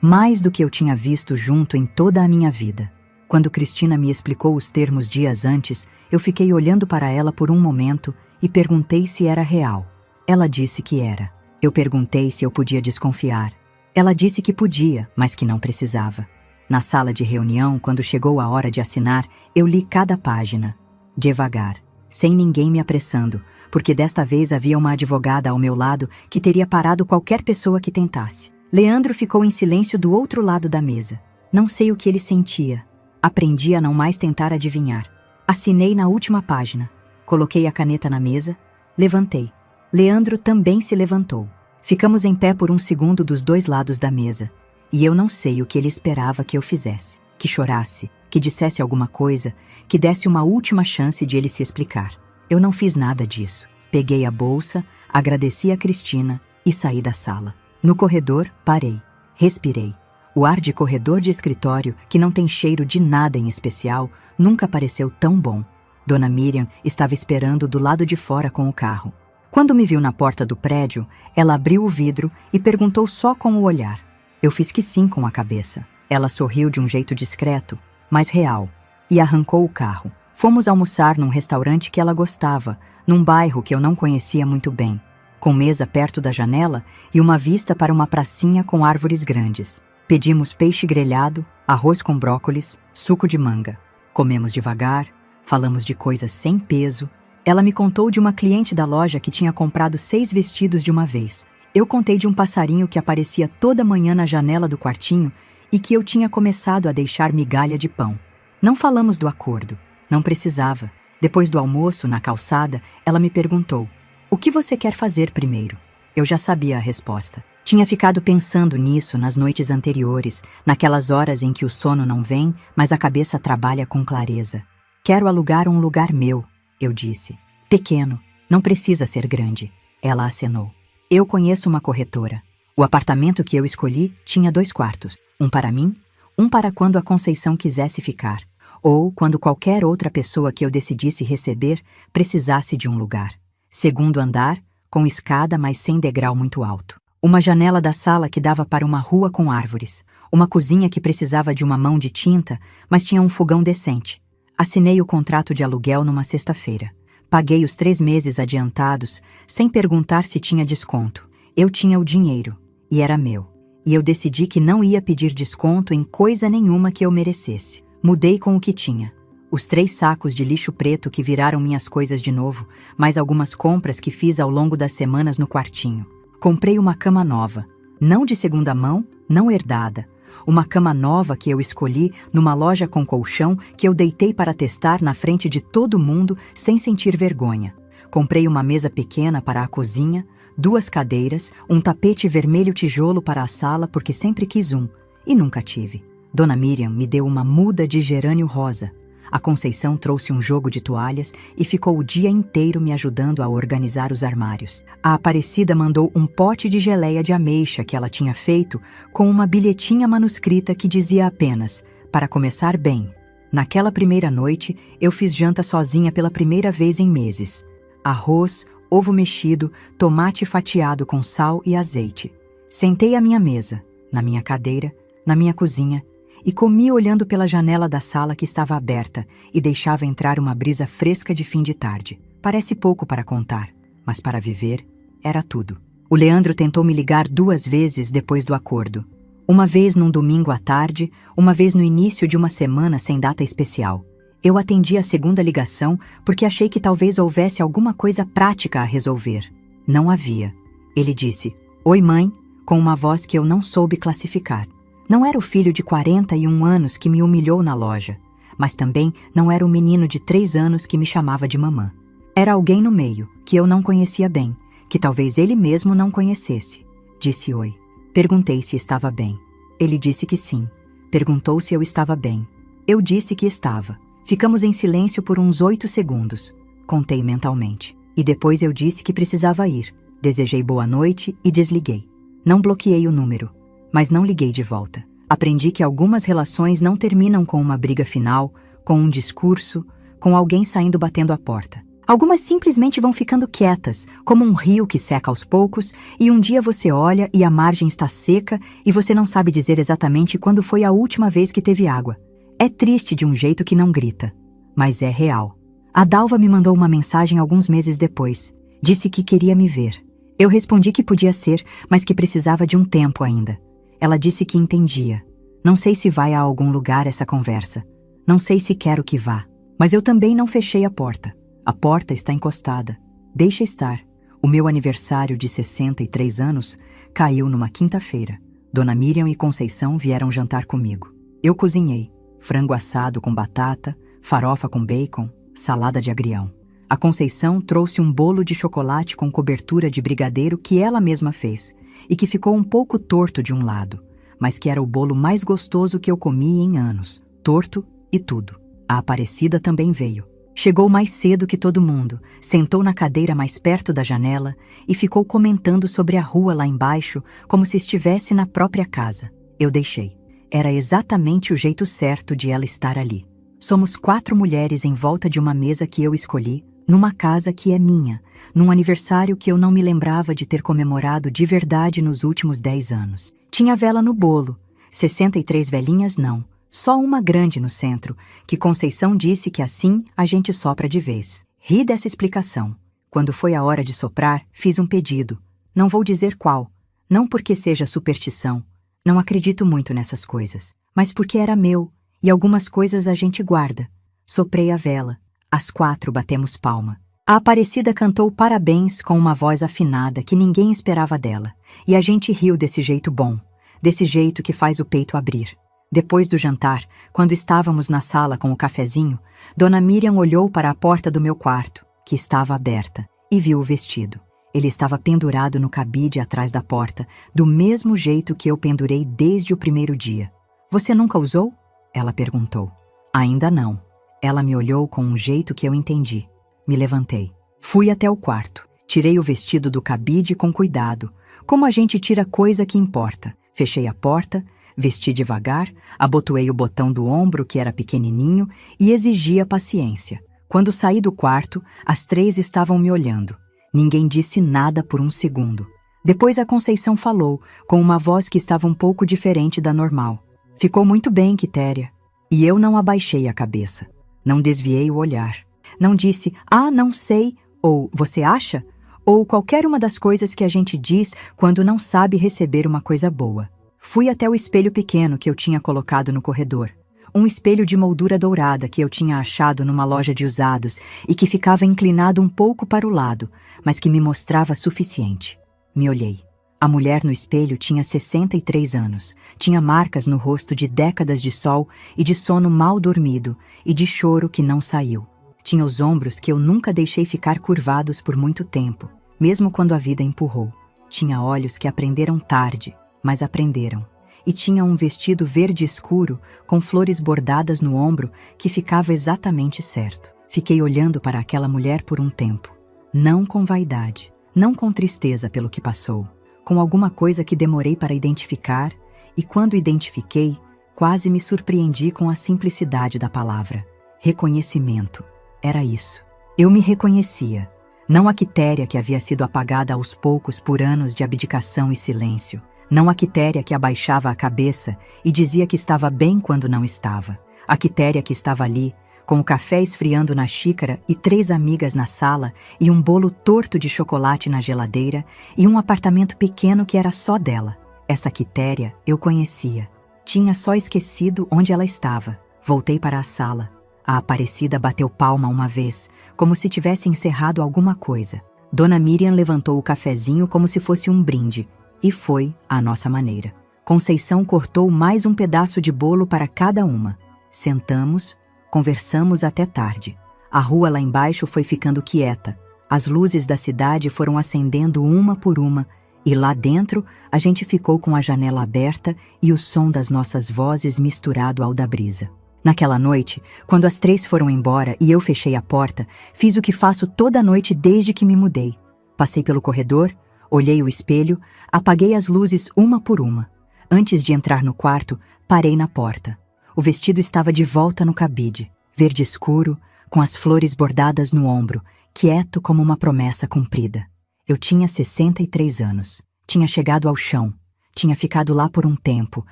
mais do que eu tinha visto junto em toda a minha vida. Quando Cristina me explicou os termos dias antes, eu fiquei olhando para ela por um momento e perguntei se era real. Ela disse que era. Eu perguntei se eu podia desconfiar. Ela disse que podia, mas que não precisava. Na sala de reunião, quando chegou a hora de assinar, eu li cada página, devagar, sem ninguém me apressando, porque desta vez havia uma advogada ao meu lado que teria parado qualquer pessoa que tentasse. Leandro ficou em silêncio do outro lado da mesa. Não sei o que ele sentia. Aprendi a não mais tentar adivinhar. Assinei na última página. Coloquei a caneta na mesa, levantei. Leandro também se levantou. Ficamos em pé por um segundo dos 2 lados da mesa. E eu não sei o que ele esperava que eu fizesse. Que chorasse, que dissesse alguma coisa, que desse uma última chance de ele se explicar. Eu não fiz nada disso. Peguei a bolsa, agradeci a Cristina e saí da sala. No corredor, parei. Respirei. O ar de corredor de escritório, que não tem cheiro de nada em especial, nunca pareceu tão bom. Dona Miriam estava esperando do lado de fora com o carro. Quando me viu na porta do prédio, ela abriu o vidro e perguntou só com o olhar. Eu fiz que sim com a cabeça. Ela sorriu de um jeito discreto, mas real, e arrancou o carro. Fomos almoçar num restaurante que ela gostava, num bairro que eu não conhecia muito bem, com mesa perto da janela e uma vista para uma pracinha com árvores grandes. Pedimos peixe grelhado, arroz com brócolis, suco de manga. Comemos devagar, falamos de coisas sem peso. Ela me contou de uma cliente da loja que tinha comprado 6 vestidos de uma vez. Eu contei de um passarinho que aparecia toda manhã na janela do quartinho e que eu tinha começado a deixar migalha de pão. Não falamos do acordo. Não precisava. Depois do almoço, na calçada, ela me perguntou: "O que você quer fazer primeiro?" Eu já sabia a resposta. Tinha ficado pensando nisso nas noites anteriores, naquelas horas em que o sono não vem, mas a cabeça trabalha com clareza. "Quero alugar um lugar meu", eu disse. "Pequeno, não precisa ser grande." Ela acenou. "Eu conheço uma corretora. O apartamento que eu escolhi tinha 2 quartos. Um para mim, um para quando a Conceição quisesse ficar, ou quando qualquer outra pessoa que eu decidisse receber precisasse de um lugar. Segundo andar, com escada, mas sem degrau muito alto. Uma janela da sala que dava para uma rua com árvores. Uma cozinha que precisava de uma mão de tinta, mas tinha um fogão decente. Assinei o contrato de aluguel numa sexta-feira. Paguei os 3 meses adiantados, sem perguntar se tinha desconto. Eu tinha o dinheiro, e era meu. E eu decidi que não ia pedir desconto em coisa nenhuma que eu merecesse. Mudei com o que tinha. Os 3 sacos de lixo preto que viraram minhas coisas de novo, mais algumas compras que fiz ao longo das semanas no quartinho. Comprei uma cama nova, não de segunda mão, não herdada. Uma cama nova que eu escolhi numa loja com colchão que eu deitei para testar na frente de todo mundo sem sentir vergonha. Comprei uma mesa pequena para a cozinha, 2 cadeiras, um tapete vermelho tijolo para a sala porque sempre quis um, e nunca tive. Dona Miriam me deu uma muda de gerânio rosa. A Conceição trouxe um jogo de toalhas e ficou o dia inteiro me ajudando a organizar os armários. A Aparecida mandou um pote de geleia de ameixa que ela tinha feito com uma bilhetinha manuscrita que dizia apenas: "Para começar bem." Naquela primeira noite, eu fiz janta sozinha pela primeira vez em meses. Arroz, ovo mexido, tomate fatiado com sal e azeite. Sentei à minha mesa, na minha cadeira, na minha cozinha, e comi olhando pela janela da sala que estava aberta e deixava entrar uma brisa fresca de fim de tarde. Parece pouco para contar, mas para viver era tudo. O Leandro tentou me ligar 2 vezes depois do acordo. Uma vez num domingo à tarde, uma vez no início de uma semana sem data especial. Eu atendi a segunda ligação porque achei que talvez houvesse alguma coisa prática a resolver. Não havia. Ele disse: "Oi, mãe", com uma voz que eu não soube classificar. Não era o filho de 41 anos que me humilhou na loja, mas também não era o menino de 3 anos que me chamava de mamã. Era alguém no meio, que eu não conhecia bem, que talvez ele mesmo não conhecesse. Disse oi. Perguntei se estava bem. Ele disse que sim. Perguntou se eu estava bem. Eu disse que estava. Ficamos em silêncio por uns 8 segundos. Contei mentalmente. E depois eu disse que precisava ir. Desejei boa noite e desliguei. Não bloqueei o número, mas não liguei de volta. Aprendi que algumas relações não terminam com uma briga final, com um discurso, com alguém saindo batendo a porta. Algumas simplesmente vão ficando quietas, como um rio que seca aos poucos, e um dia você olha e a margem está seca e você não sabe dizer exatamente quando foi a última vez que teve água. É triste de um jeito que não grita, mas é real. A Dalva me mandou uma mensagem alguns meses depois. Disse que queria me ver. Eu respondi que podia ser, mas que precisava de um tempo ainda. Ela disse que entendia. Não sei se vai a algum lugar essa conversa. Não sei se quero que vá. Mas eu também não fechei a porta. A porta está encostada. Deixa estar. O meu aniversário de 63 anos caiu numa quinta-feira. Dona Miriam e Conceição vieram jantar comigo. Eu cozinhei. Frango assado com batata, farofa com bacon, salada de agrião. A Conceição trouxe um bolo de chocolate com cobertura de brigadeiro que ela mesma fez e que ficou um pouco torto de um lado, mas que era o bolo mais gostoso que eu comi em anos, torto e tudo. A Aparecida também veio. Chegou mais cedo que todo mundo, sentou na cadeira mais perto da janela e ficou comentando sobre a rua lá embaixo como se estivesse na própria casa. Eu deixei. Era exatamente o jeito certo de ela estar ali. Somos 4 mulheres em volta de uma mesa que eu escolhi, numa casa que é minha, num aniversário que eu não me lembrava de ter comemorado de verdade nos últimos 10 anos. Tinha vela no bolo, 63 velinhas não, só uma grande no centro, que Conceição disse que assim a gente sopra de vez. Ri dessa explicação. Quando foi a hora de soprar, fiz um pedido. Não vou dizer qual, não porque seja superstição, não acredito muito nessas coisas, mas porque era meu, e algumas coisas a gente guarda. Soprei a vela. As 4 batemos palma. A Aparecida cantou parabéns com uma voz afinada que ninguém esperava dela, e a gente riu desse jeito bom, desse jeito que faz o peito abrir. Depois do jantar, quando estávamos na sala com o cafezinho, Dona Miriam olhou para a porta do meu quarto, que estava aberta, e viu o vestido. Ele estava pendurado no cabide atrás da porta, do mesmo jeito que eu pendurei desde o primeiro dia. Você nunca usou? Ela perguntou. Ainda não. Ela me olhou com um jeito que eu entendi. Me levantei. Fui até o quarto. Tirei o vestido do cabide com cuidado, como a gente tira coisa que importa. Fechei a porta, vesti devagar, abotoei o botão do ombro, que era pequenininho, e exigia paciência. Quando saí do quarto, as 3 estavam me olhando. Ninguém disse nada por um segundo. Depois a Conceição falou, com uma voz que estava um pouco diferente da normal. Ficou muito bem, Quitéria. E eu não abaixei a cabeça. Não desviei o olhar. Não disse, não sei, ou você acha? Ou qualquer uma das coisas que a gente diz quando não sabe receber uma coisa boa. Fui até o espelho pequeno que eu tinha colocado no corredor. Um espelho de moldura dourada que eu tinha achado numa loja de usados e que ficava inclinado um pouco para o lado, mas que me mostrava suficiente. Me olhei. A mulher no espelho tinha 63 anos. Tinha marcas no rosto de décadas de sol e de sono mal dormido e de choro que não saiu. Tinha os ombros que eu nunca deixei ficar curvados por muito tempo, mesmo quando a vida empurrou. Tinha olhos que aprenderam tarde, mas aprenderam. E tinha um vestido verde escuro, com flores bordadas no ombro, que ficava exatamente certo. Fiquei olhando para aquela mulher por um tempo. Não com vaidade, não com tristeza pelo que passou, com alguma coisa que demorei para identificar, e quando identifiquei, quase me surpreendi com a simplicidade da palavra. Reconhecimento. Era isso. Eu me reconhecia. Não a Quitéria que havia sido apagada aos poucos por anos de abdicação e silêncio. Não a Quitéria que abaixava a cabeça e dizia que estava bem quando não estava. A Quitéria que estava ali, com o café esfriando na xícara e 3 amigas na sala e um bolo torto de chocolate na geladeira e um apartamento pequeno que era só dela. Essa Quitéria eu conhecia. Tinha só esquecido onde ela estava. Voltei para a sala. A Aparecida bateu palma uma vez, como se tivesse encerrado alguma coisa. Dona Miriam levantou o cafezinho como se fosse um brinde, e foi à nossa maneira. Conceição cortou mais um pedaço de bolo para cada uma. Sentamos, conversamos até tarde. A rua lá embaixo foi ficando quieta. As luzes da cidade foram acendendo uma por uma, e lá dentro a gente ficou com a janela aberta e o som das nossas vozes misturado ao da brisa. Naquela noite, quando as 3 foram embora e eu fechei a porta, fiz o que faço toda noite desde que me mudei. Passei pelo corredor, olhei o espelho, apaguei as luzes uma por uma. Antes de entrar no quarto, parei na porta. O vestido estava de volta no cabide, verde escuro, com as flores bordadas no ombro, quieto como uma promessa cumprida. Eu tinha 63 anos. Tinha chegado ao chão. Tinha ficado lá por um tempo,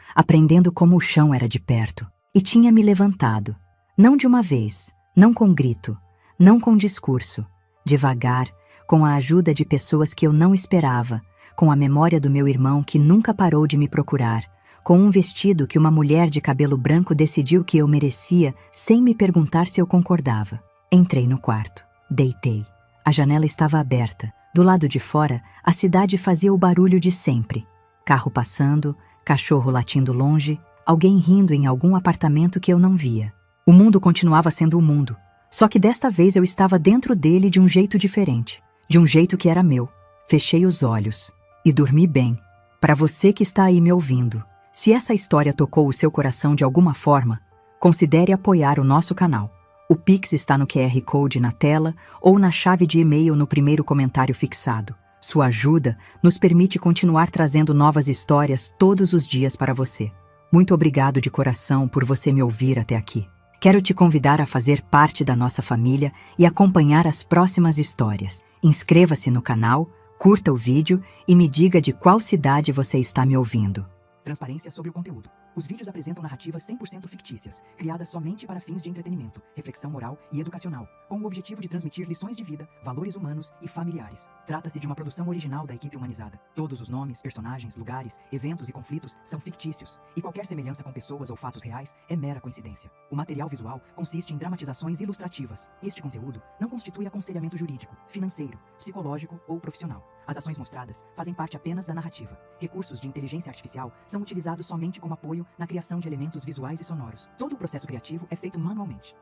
aprendendo como o chão era de perto. E tinha me levantado. Não de uma vez, não com grito, não com discurso. Devagar, com a ajuda de pessoas que eu não esperava, com a memória do meu irmão que nunca parou de me procurar, com um vestido que uma mulher de cabelo branco decidiu que eu merecia sem me perguntar se eu concordava. Entrei no quarto. Deitei. A janela estava aberta. Do lado de fora, a cidade fazia o barulho de sempre. Carro passando, cachorro latindo longe, alguém rindo em algum apartamento que eu não via. O mundo continuava sendo o mundo, só que desta vez eu estava dentro dele de um jeito diferente, de um jeito que era meu. Fechei os olhos e dormi bem. Para você que está aí me ouvindo, se essa história tocou o seu coração de alguma forma, considere apoiar o nosso canal. O Pix está no QR Code na tela ou na chave de e-mail no primeiro comentário fixado. Sua ajuda nos permite continuar trazendo novas histórias todos os dias para você. Muito obrigado de coração por você me ouvir até aqui. Quero te convidar a fazer parte da nossa família e acompanhar as próximas histórias. Inscreva-se no canal, curta o vídeo e me diga de qual cidade você está me ouvindo. Transparência sobre o conteúdo. Os vídeos apresentam narrativas 100% fictícias, criadas somente para fins de entretenimento, reflexão moral e educacional, com o objetivo de transmitir lições de vida, valores humanos e familiares. Trata-se de uma produção original da equipe humanizada. Todos os nomes, personagens, lugares, eventos e conflitos são fictícios, e qualquer semelhança com pessoas ou fatos reais é mera coincidência. O material visual consiste em dramatizações ilustrativas. Este conteúdo não constitui aconselhamento jurídico, financeiro, psicológico ou profissional. As ações mostradas fazem parte apenas da narrativa. Recursos de inteligência artificial são utilizados somente como apoio na criação de elementos visuais e sonoros. Todo o processo criativo é feito manualmente.